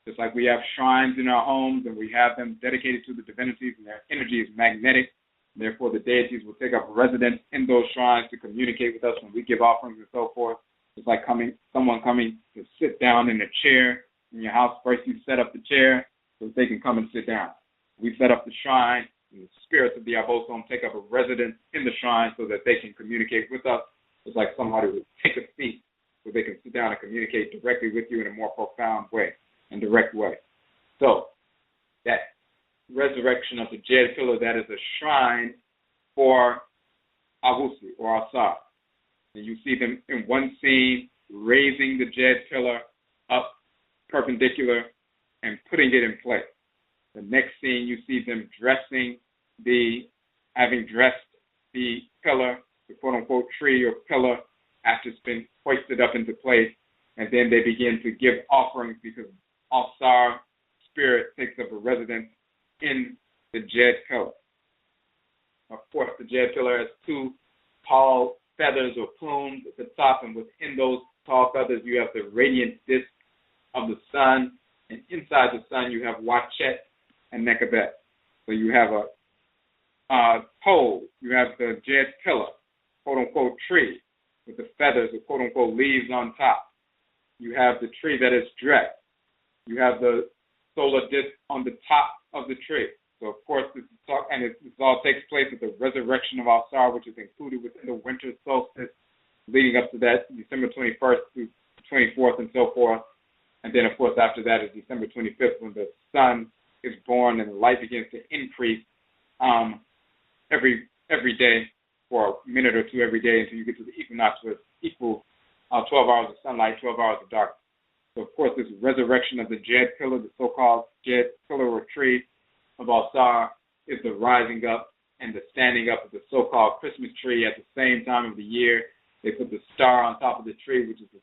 Just like we have shrines in our homes and we have them dedicated to the divinities and their energy is magnetic, therefore the deities will take up residence in those shrines to communicate with us when we give offerings and so forth. It's like someone coming to sit down in a chair in your house. First you set up the chair so that they can come and sit down. We set up the shrine, and the spirits of the Abosom take up a residence in the shrine so that they can communicate with us. It's like somebody would take a seat so they can sit down and communicate directly with you in a more profound way and direct way. So that resurrection of the Jed pillar, that is a shrine for Awusi or Asar. And you see them in one scene raising the Jed pillar up perpendicular and putting it in place. The next scene, you see them having dressed the pillar, the quote-unquote tree or pillar, after it's been hoisted up into place, and then they begin to give offerings because Asar spirit takes up a residence in the Jed pillar. Of course, the Jed pillar has two tall feathers or plumes at the top, and within those tall feathers, you have the radiant disk of the sun, and inside the sun, you have Wachet and Nekabet. So you have a pole, you have the Jed pillar, quote-unquote tree, with the feathers or quote-unquote leaves on top. You have the tree that is dressed. You have the solar disk on the top of the tree. So, of course, this all takes place at the resurrection of Asar, which is included within the winter solstice, leading up to that December 21st through 24th and so forth. And then, of course, after that is December 25th when the sun is born and the light begins to increase every day for a minute or two every day until you get to the equinox with equal 12 hours of sunlight, 12 hours of darkness. So, of course, this resurrection of the Jed pillar, the so-called Jed pillar or tree of Asar, is the rising up and the standing up of the so-called Christmas tree at the same time of the year. They put the star on top of the tree, which is the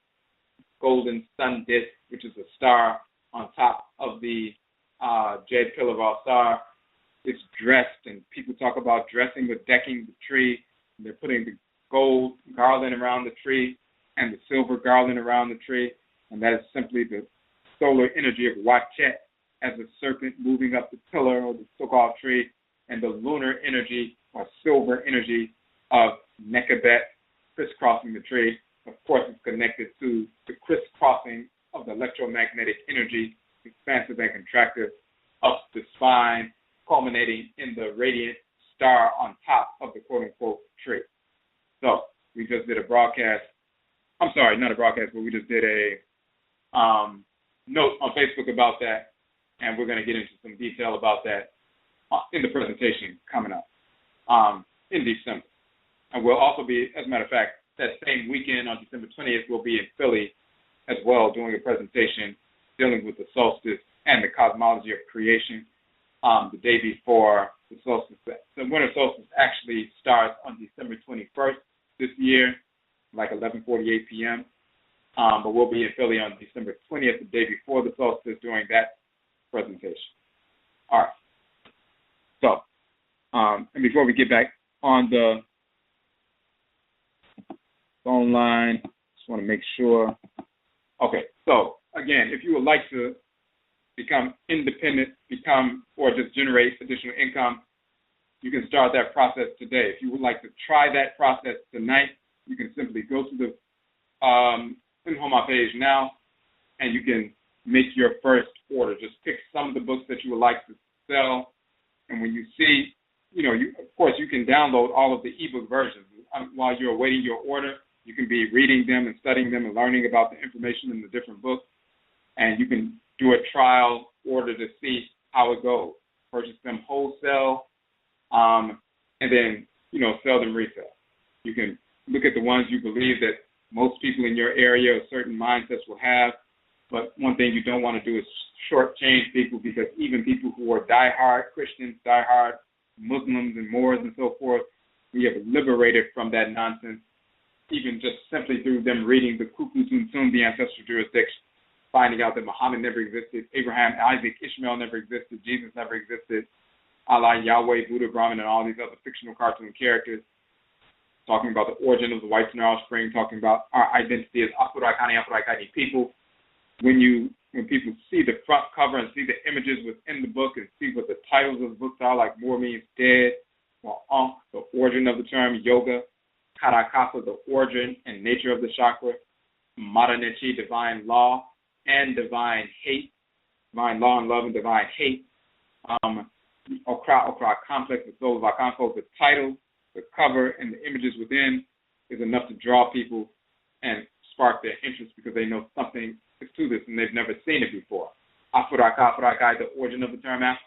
golden sun disk, which is a star on top of the Jed pillar of Asar. It's dressed, and people talk about dressing or decking the tree. They're putting the gold garland around the tree and the silver garland around the tree, and that is simply the solar energy of Wachet as a serpent moving up the pillar or the so-called tree, and the lunar energy or silver energy of Nekabet crisscrossing the tree. Of course, it's connected to the crisscrossing of the electromagnetic energy, expansive and contractive, up the spine, culminating in the radiant star on top of the quote-unquote tree. So we just did a broadcast. I'm sorry, not a broadcast, but we just did a note on Facebook about that, and we're going to get into some detail about that in the presentation coming up in December. And we'll also be, as a matter of fact, that same weekend on December 20th, we'll be in Philly as well doing a presentation dealing with the solstice and the cosmology of creation. The day before the solstice. The winter solstice actually starts on December 21st this year, like 11:48 p.m. But we'll be in Philly on December 20th, the day before the solstice, doing that presentation. All right. So, and before we get back on the phone line, just want to make sure. Okay. So, again, if you would like to become independent, or just generate additional income, you can start that process today. If you would like to try that process tonight, you can simply go to the NHOMA page now, and you can make your first order. Just pick some of the books that you would like to sell, and when you see, of course, you can download all of the ebook versions. While you're awaiting your order, you can be reading them and studying them and learning about the information in the different books, and you can do a trial order to see how it goes. Purchase them wholesale, and then, sell them retail. You can look at the ones you believe that most people in your area or certain mindsets will have, but one thing you don't want to do is shortchange people, because even people who are diehard Christians, diehard Muslims and Moors and so forth, we have liberated from that nonsense, even just simply through them reading the Kukutuntun, the ancestral jurisdiction, finding out that Muhammad never existed, Abraham, Isaac, Ishmael never existed, Jesus never existed, Allah, Yahweh, Buddha, Brahman, and all these other fictional cartoon characters, talking about the origin of the whites and our offspring, talking about our identity as Afurakanu, Afuraitkaitnut people. When people see the front cover and see the images within the book and see what the titles of the books are, like More means dead, or the origin of the term, yoga, Karakasa, the origin and nature of the chakra, Madanechi, divine law and divine hate, divine law and love and divine hate, Okra complex, the soul of Akhan, the title, the cover, and the images within is enough to draw people and spark their interest, because they know something is to this and they've never seen it before. Afurakai, the origin of the term Africa.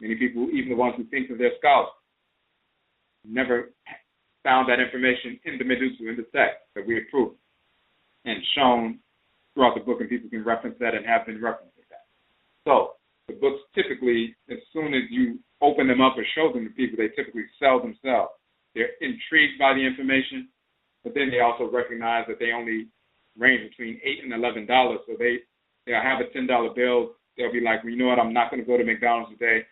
Many people, even the ones who think that they're scholars, never found that information in the Medusa, in the text that we have proven and shown throughout the book, and people can reference that and have been referencing that. So the books typically, as soon as you open them up or show them to people, they typically sell themselves. They're intrigued by the information, but then they also recognize that they only range between $8 and $11. So they'll have a $10 bill. They'll be like, well, you know what, I'm not going to go to McDonald's today.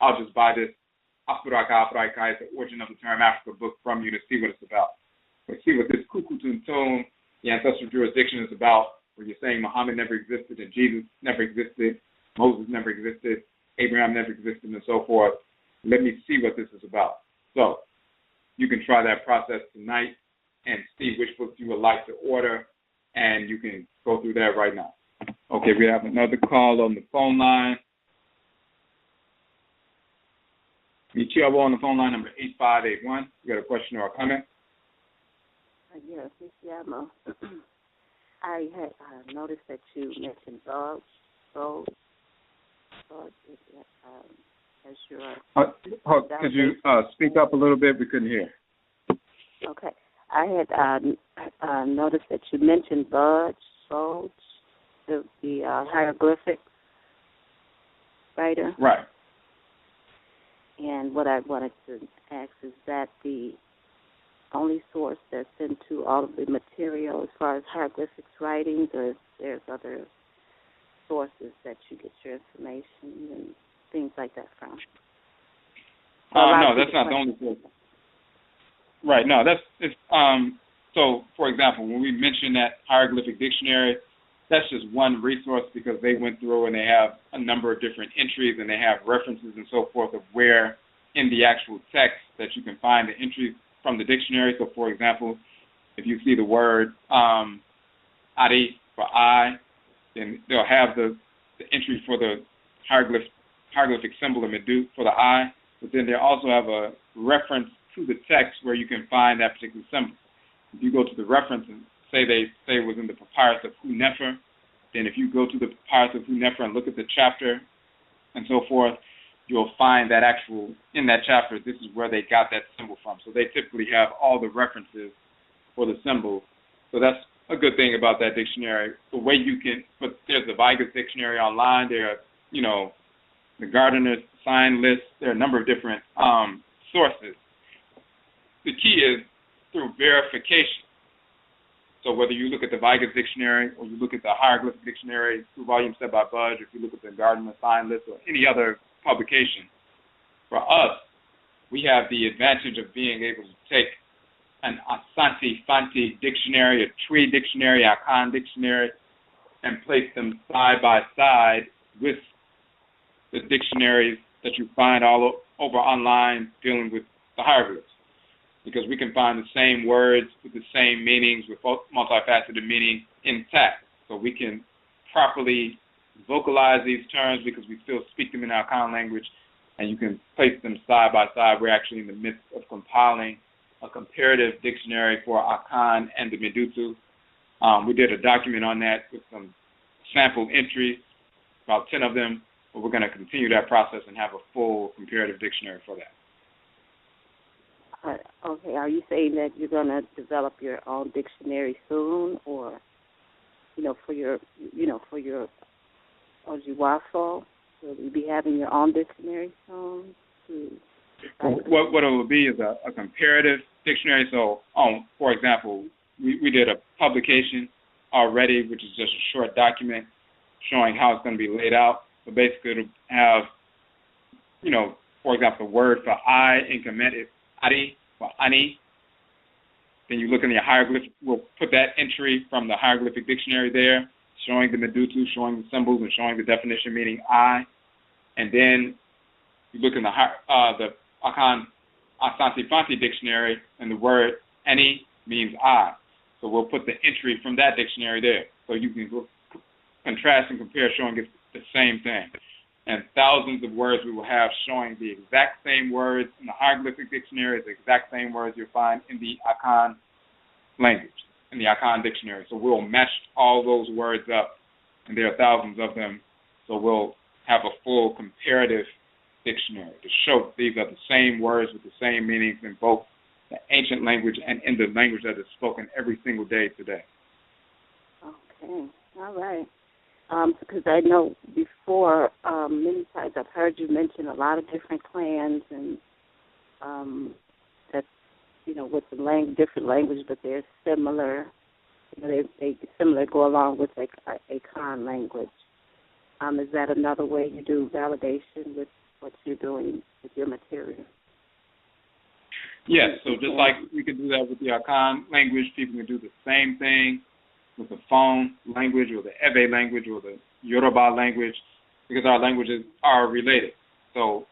I'll just buy this Afuraka, the origin of the term Africa book from you to see what it's about. Or see what this Kukutuntun, the ancestral jurisdiction, is about, where you're saying Muhammad never existed and Jesus never existed, Moses never existed, Abraham never existed, and so forth. Let me see what this is about. So you can try that process tonight and see which books you would like to order, and you can go through that right now. Okay, we have another call on the phone line. Michiabo on the phone line, number 8581. You got a question or a comment? Yes, Michiabo. I had noticed that you mentioned dogs as your... could you speak up a little bit? We couldn't hear. Okay. I had noticed that you mentioned Bulge, the hieroglyphic writer. Right. And what I wanted to ask is that the only source that's into all of the material as far as hieroglyphics writings, or if there's other sources that you get your information and things like that from? No, that's not the only source. Right. No, so, for example, when we mention that hieroglyphic dictionary, that's just one resource, because they went through and they have a number of different entries and they have references and so forth of where in the actual text that you can find the entries from the dictionary. So, for example, if you see the word Adi for I, then they'll have the entry for the hieroglyphic symbol of Medu for the I, but then they also have a reference to the text where you can find that particular symbol. If you go to the reference and say it was in the papyrus of Hu-Nefer, then if you go to the papyrus of Hu-Nefer and look at the chapter and so forth, you'll find that in that chapter, this is where they got that symbol from. So they typically have all the references for the symbol. So that's a good thing about that dictionary. The way but there's the Vigas dictionary online. There are, the Gardener's sign list. There are a number of different sources. The key is through verification. So whether you look at the Vigas dictionary or you look at the hieroglyphic dictionary, 2 volumes set by Budge, if you look at the Gardener's sign list or any other publication, for us, we have the advantage of being able to take an Asante Fanti dictionary, a Twi dictionary, Akhan dictionary, and place them side by side with the dictionaries that you find all over online dealing with the hieroglyphs, because we can find the same words with the same meanings, with multifaceted meaning intact. So we can properly vocalize these terms because we still speak them in our Akhan language, and you can place them side by side. We're actually in the midst of compiling a comparative dictionary for Akhan and the Medutu. We did a document on that with some sample entries, about 10 of them, but we're going to continue that process and have a full comparative dictionary for that. Okay, are you saying that you're going to develop your own dictionary soon, or, for your Odwirafo? Will you be having your own dictionary soon? What it will be is a comparative dictionary. So, for example, we did a publication already, which is just a short document showing how it's going to be laid out. So basically, it'll have, for example, the word for I in Kemet is Ari or Ani. Then you look in the hieroglyphic, we'll put that entry from the hieroglyphic dictionary there, showing the Medutu, showing the symbols, and showing the definition meaning I. And then you look in the Akhan Asanti dictionary, and the word Ani means I. So we'll put the entry from that dictionary there. So you can contrast and compare, showing it's the same thing. And thousands of words we will have showing the exact same words in the hieroglyphic dictionary, the exact same words you'll find in the Akhan language, in the Akhan dictionary. So we'll match all those words up, and there are thousands of them. So we'll have a full comparative dictionary to show these are the same words with the same meanings in both the ancient language and in the language that is spoken every single day today. Okay, all right. Because I know before, many times I've heard you mention a lot of different clans, and that's, with the different language, but they're similar. They similar go along with a Akhan language. Is that another way you do validation with what you're doing with your material? Yes, so just like we can do that with the Akhan language, people can do the same thing with the Fon language or the Ebe language or the Yoruba language, because our languages are related. So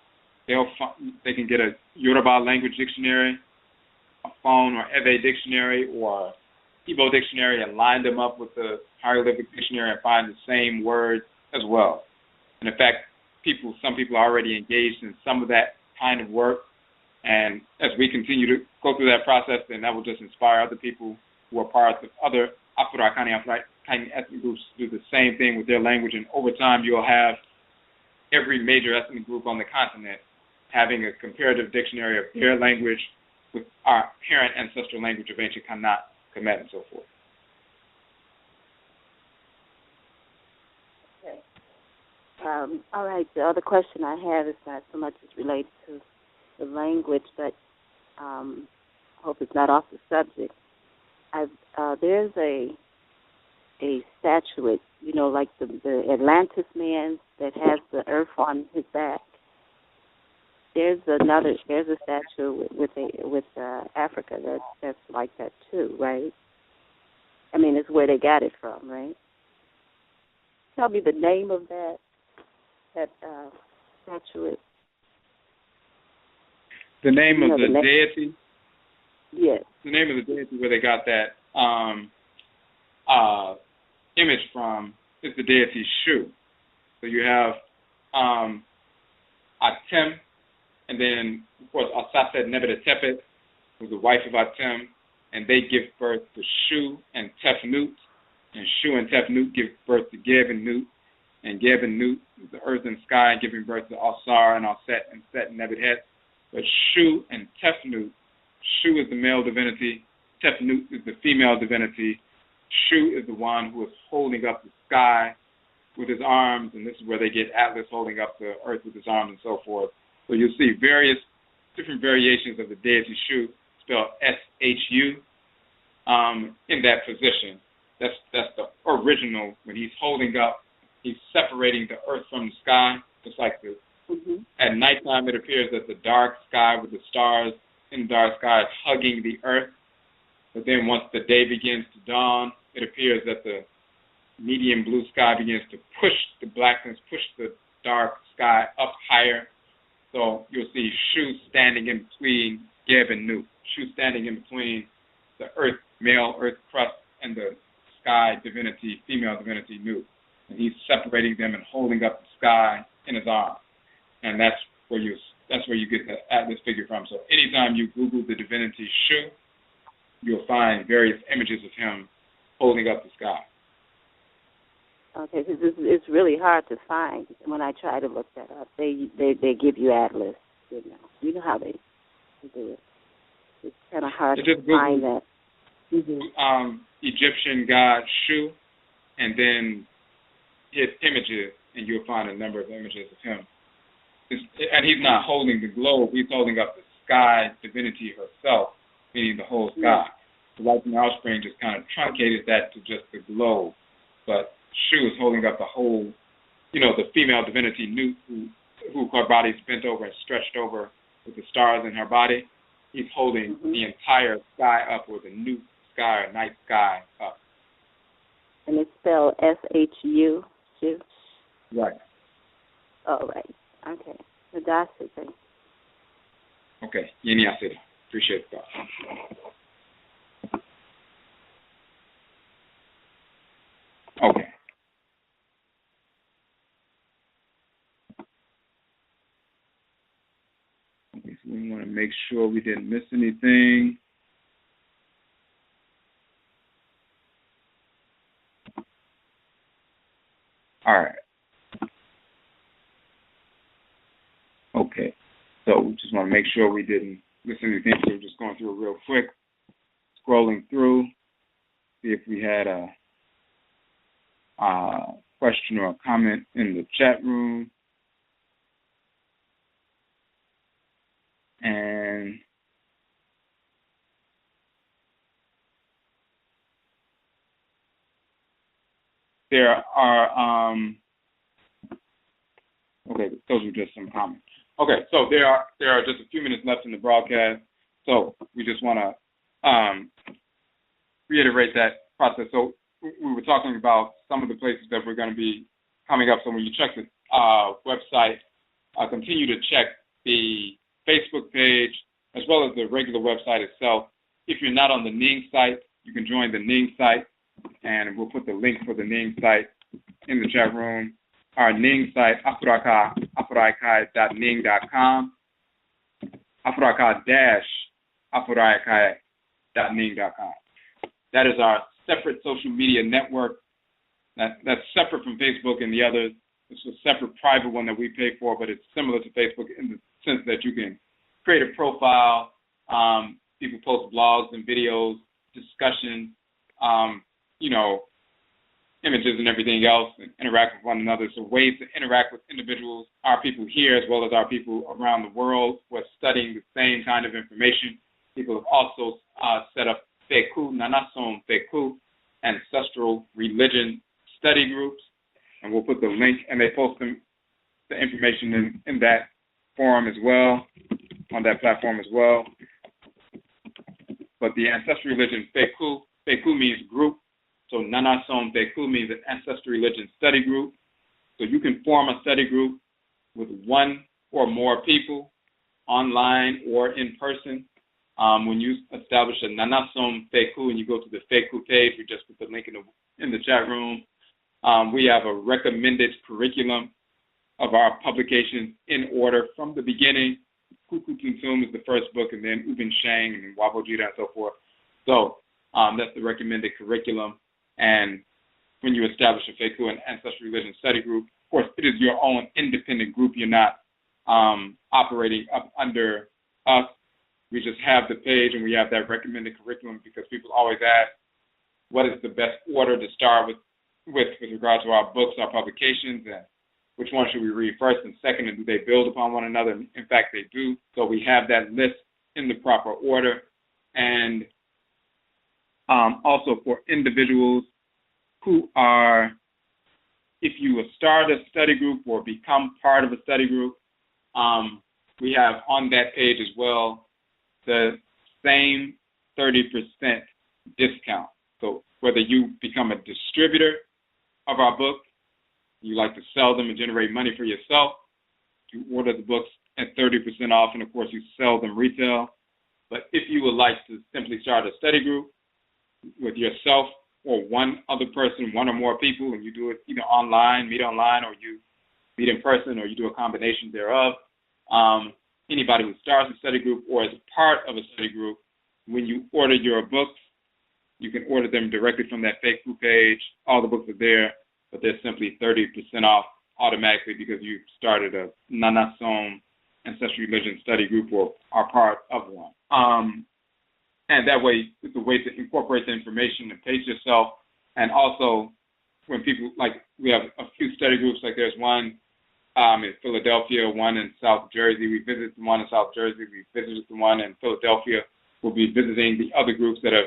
they can get a Yoruba language dictionary, a Fon or Ebe dictionary, or Igbo dictionary, and line them up with the hieroglyphic dictionary and find the same words as well. And in fact, some people are already engaged in some of that kind of work. And as we continue to go through that process, then that will just inspire other people who are part of other Afurakanu ethnic groups to do the same thing with their language. And over time, you'll have every major ethnic group on the continent having a comparative dictionary of their language with our parent ancestral language of ancient Kanat, Kemet, and so forth. Okay. All right. The other question I have is not so much as related to the language, but I hope it's not off the subject. There's a statuette, like the Atlantis man that has the earth on his back. There's a statue with Africa that's like that too, right? I mean, it's where they got it from, right? Tell me the name of that statuette. The name of the deity? Yes. The name of the deity where they got that image from is the deity Shu. So you have Atem, and then, of course, Asaset Nebetetepet, who's the wife of Atem, and they give birth to Shu and Tefnut, and Shu and Tefnut give birth to Geb and Nut, and Geb and Nut is the earth and sky, giving birth to Asar and Aset and Set and Nebetet. But Shu and Tefnut, Shu is the male divinity, Tefnut is the female divinity. Shu is the one who is holding up the sky with his arms, and this is where they get Atlas holding up the earth with his arms and so forth. So you'll see different variations of the deity Shu, spelled S-H-U, in that position. That's the original. When he's holding up, he's separating the earth from the sky, just like the. Mm-hmm. At nighttime, it appears that the dark sky with the stars in the dark sky is hugging the earth. But then once the day begins to dawn, it appears that the medium blue sky begins to push the blackness, push the dark sky up higher. So you'll see Shu standing in between Geb and Nu. Shu standing in between the earth, male earth crust, and the sky divinity, female divinity Nu. And he's separating them and holding up the sky in his arms. And that's where you get this figure from. So anytime you Google the divinity Shu, you'll find various images of him holding up the sky. Okay, because it's really hard to find when I try to look that up. They give you atlas, you know how they do it. It's kind of hard to find that. Egyptian god Shu, and then his images, and you'll find a number of images of him. And he's not holding the globe; he's holding up the sky divinity herself, meaning the whole sky. The Light and Offspring just kind of truncated that to just the globe, but Shu is holding up the whole, the female divinity Nu, who her body's bent over and stretched over with the stars in her body. He's holding the entire sky up, or the Nu sky or night sky up. And it's spelled S-H-U, Shu? Right. Oh, right. Okay. Nadasi, thanks. Okay. Yeni Asida. Appreciate that. Okay. Okay, so we want to make sure we didn't miss anything. All right. Okay. So we just want to make sure we didn't miss anything. So we're just going through it real quick, scrolling through, see if we had a question or a comment in the chat room. And there are, okay, those are just some comments. Okay, so there are just a few minutes left in the broadcast, so we just want to reiterate that process. So we were talking about some of the places that we're going to be coming up. So when you check the website, continue to check the Facebook page as well as the regular website itself. If you're not on the Ning site, you can join the Ning site, and we'll put the link for the Ning site in the chat room. Our Ning site, Afuraitkaitnut.ning.com, Afuraitkaitnut.ning.com. That is our separate social media network. That's separate from Facebook and the others. It's a separate private one that we pay for, but it's similar to Facebook in the sense that you can create a profile. People post blogs and videos, discussions, images and everything else, and interact with one another. So ways to interact with individuals, our people here as well as our people around the world who are studying the same kind of information. People have also set up Feku, Nanasom Feku, ancestral religion study groups, and we'll put the link, and they post the information in that forum as well, on that platform as well. But the ancestral religion Feku means group, so Nanasom Feku means an ancestral religion study group. So you can form a study group with one or more people, online or in person. When you establish a Nanasom Feku and you go to the Feku page, we just put the link in the chat room. We have a recommended curriculum of our publications in order from the beginning. Kuku Tuntum is the first book, and then Ubin Shang and Wabojira and so forth. So that's the recommended curriculum. And when you establish a Feku and ancestral religion study group, of course, it is your own independent group. You're not operating up under us. We just have the page and we have that recommended curriculum because people always ask, what is the best order to start with regard to our books, our publications, and which one should we read first and second, and do they build upon one another? In fact, they do. So we have that list in the proper order. And also for individuals who are, if you start a study group or become part of a study group, we have on that page as well the same 30% discount. So whether you become a distributor of our book, you like to sell them and generate money for yourself, to order the books at 30% off, and of course you sell them retail. But if you would like to simply start a study group with yourself or one other person, one or more people, and you do it either meet online, or you meet in person, or you do a combination thereof, anybody who starts a study group or is part of a study group, when you order your books, you can order them directly from that Facebook page. All the books are there, but they're simply 30% off automatically because you started a Nanasom ancestral religion study group or are part of one. And that way, it's a way to incorporate the information and pace yourself. And also, when people, like, we have a few study groups, like there's one in Philadelphia, one in South Jersey. We visited the one in South Jersey. We visited the one in Philadelphia. We'll be visiting the other groups that have,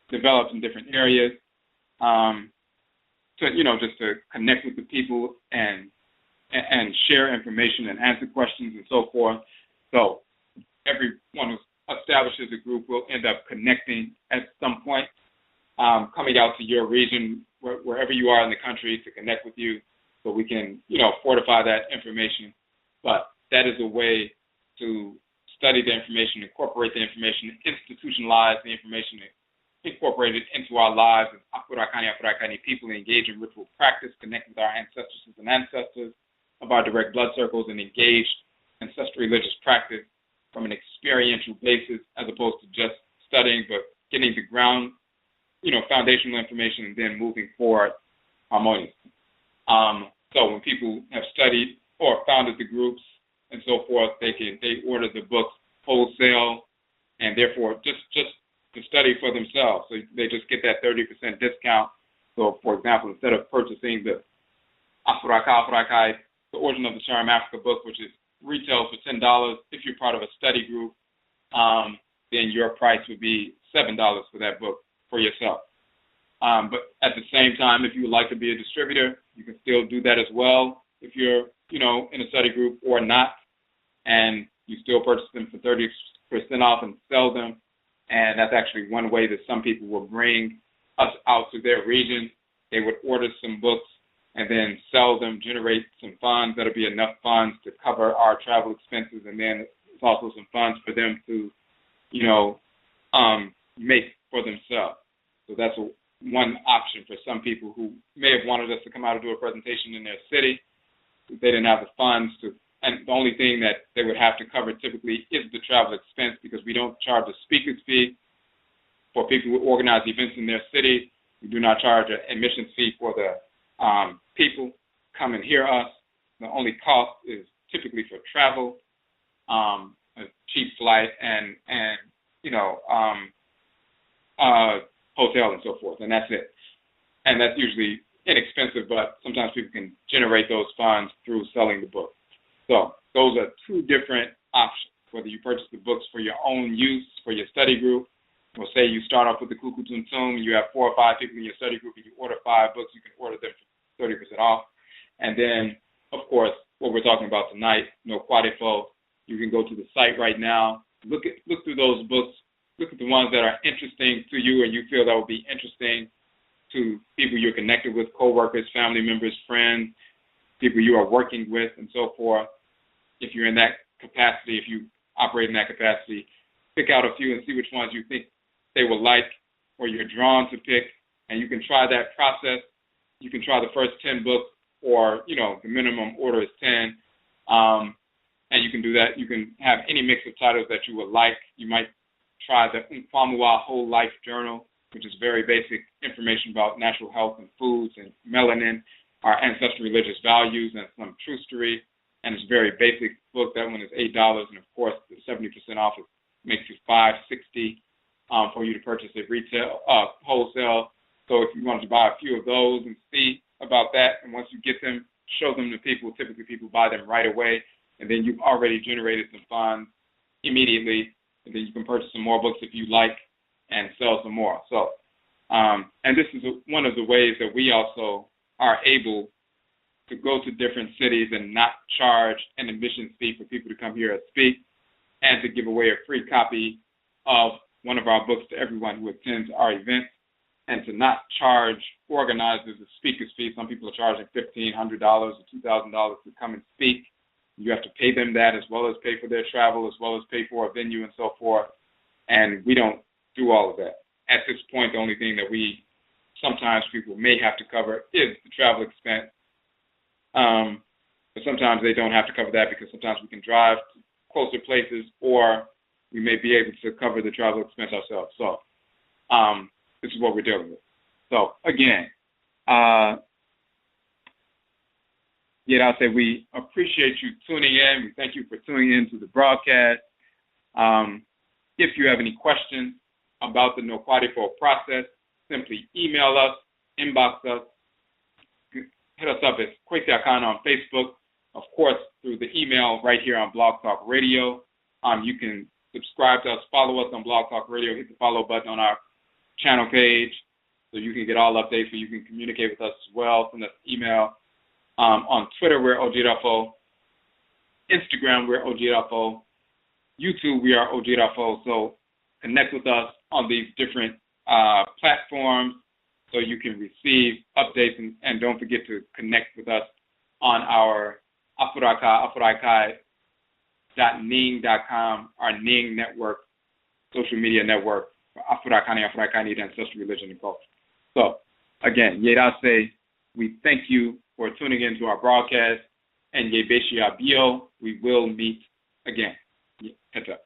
developed in different areas just to connect with the people and share information and answer questions and so forth. So everyone who establishes a group will end up connecting at some point, coming out to your region, wherever you are in the country, to connect with you so we can, fortify that information. But that is a way to study the information, incorporate the information, institutionalize the information, incorporate it into our lives as Afurakani people, engage in ritual practice, connect with our ancestresses and ancestors of our direct blood circles, and engage in ancestral religious practice from an experiential basis as opposed to just studying, but getting the ground, foundational information and then moving forward harmoniously. So when people have studied or founded the groups and so forth, they order the books wholesale, and therefore just to study for themselves. So they just get that 30% discount. So, for example, instead of purchasing the Afuraitkaitnut, the Origin of the Charm Africa book, which is retail for $10, if you're part of a study group, then your price would be $7 for that book for yourself. But at the same time, if you would like to be a distributor, you can still do that as well if you're, in a study group or not, and you still purchase them for 30% off and sell them. And that's actually one way that some people will bring us out to their region. They would order some books and then sell them, generate some funds. That'll be enough funds to cover our travel expenses, and then it's also some funds for them to, make for themselves. So that's one option for some people who may have wanted us to come out and do a presentation in their city. If they didn't have the funds to, and the only thing that they would have to cover typically is the travel expense, because we don't charge a speaker's fee for people who organize events in their city. We do not charge an admissions fee for the people come and hear us. The only cost is typically for travel, a cheap flight, and hotel and so forth, and that's it. And that's usually inexpensive, but sometimes people can generate those funds through selling the book. So those are two different options, whether you purchase the books for your own use, for your study group, or say you start off with the Kuku Tum Tum, you have 4 or 5 people in your study group, and you order 5 books, you can order them for 30% off. And then, of course, what we're talking about tonight, NOKWAREFO, you can go to the site right now, look through those books, look at the ones that are interesting to you and you feel that will be interesting to people you're connected with, coworkers, family members, friends, people you are working with, and so forth. If you're in that capacity, if you operate in that capacity, pick out a few and see which ones you think they will like or you're drawn to pick, and you can try that process. You can try the first 10 books, or, the minimum order is 10, and you can do that. You can have any mix of titles that you would like. You might try the Akwamu Whole Life Journal, which is very basic information about natural health and foods and melanin, our ancestral religious values, and some trustery. And it's a very basic book. That one is $8, and of course the 70% off makes you $5.60 for you to purchase it retail, wholesale. So if you wanted to buy a few of those and see about that, and once you get them, show them to people. Typically people buy them right away, and then you've already generated some funds immediately, and then you can purchase some more books if you like and sell some more. So, and this is one of the ways that we also are able to go to different cities and not charge an admission fee for people to come here and speak, and to give away a free copy of one of our books to everyone who attends our events. and to not charge organizers a speaker's fee. Some people are charging $1,500 or $2,000 to come and speak. You have to pay them that, as well as pay for their travel, as well as pay for a venue and so forth. And we don't do all of that. At this point, the only thing that we sometimes people may have to cover is the travel expense. But sometimes they don't have to cover that, because sometimes we can drive to closer places, or we may be able to cover the travel expense ourselves. So this is what we're dealing with. So again, I'll say we appreciate you tuning in. We thank you for tuning in to the broadcast. If you have any questions about the NOKWAREFO process, simply email us, inbox us, hit us up at Kwesi Akhan on Facebook, of course, through the email right here on Blog Talk Radio. You can subscribe to us, follow us on Blog Talk Radio, hit the follow button on our channel page so you can get all updates, so you can communicate with us as well. Send us email. On Twitter, we're Odwirafo. Instagram, we're Odwirafo. YouTube, we are Odwirafo. So connect with us on these different platforms so you can receive updates, and don't forget to connect with us on our Afuraitkaitnut.ning.com, our Ning network, social media network for Afurakanu, Afuraitkaitnut, ancestral religion and culture. So again, Yerase, we thank you for tuning in to our broadcast, and Yebeshi Abio, we will meet again. Ptah.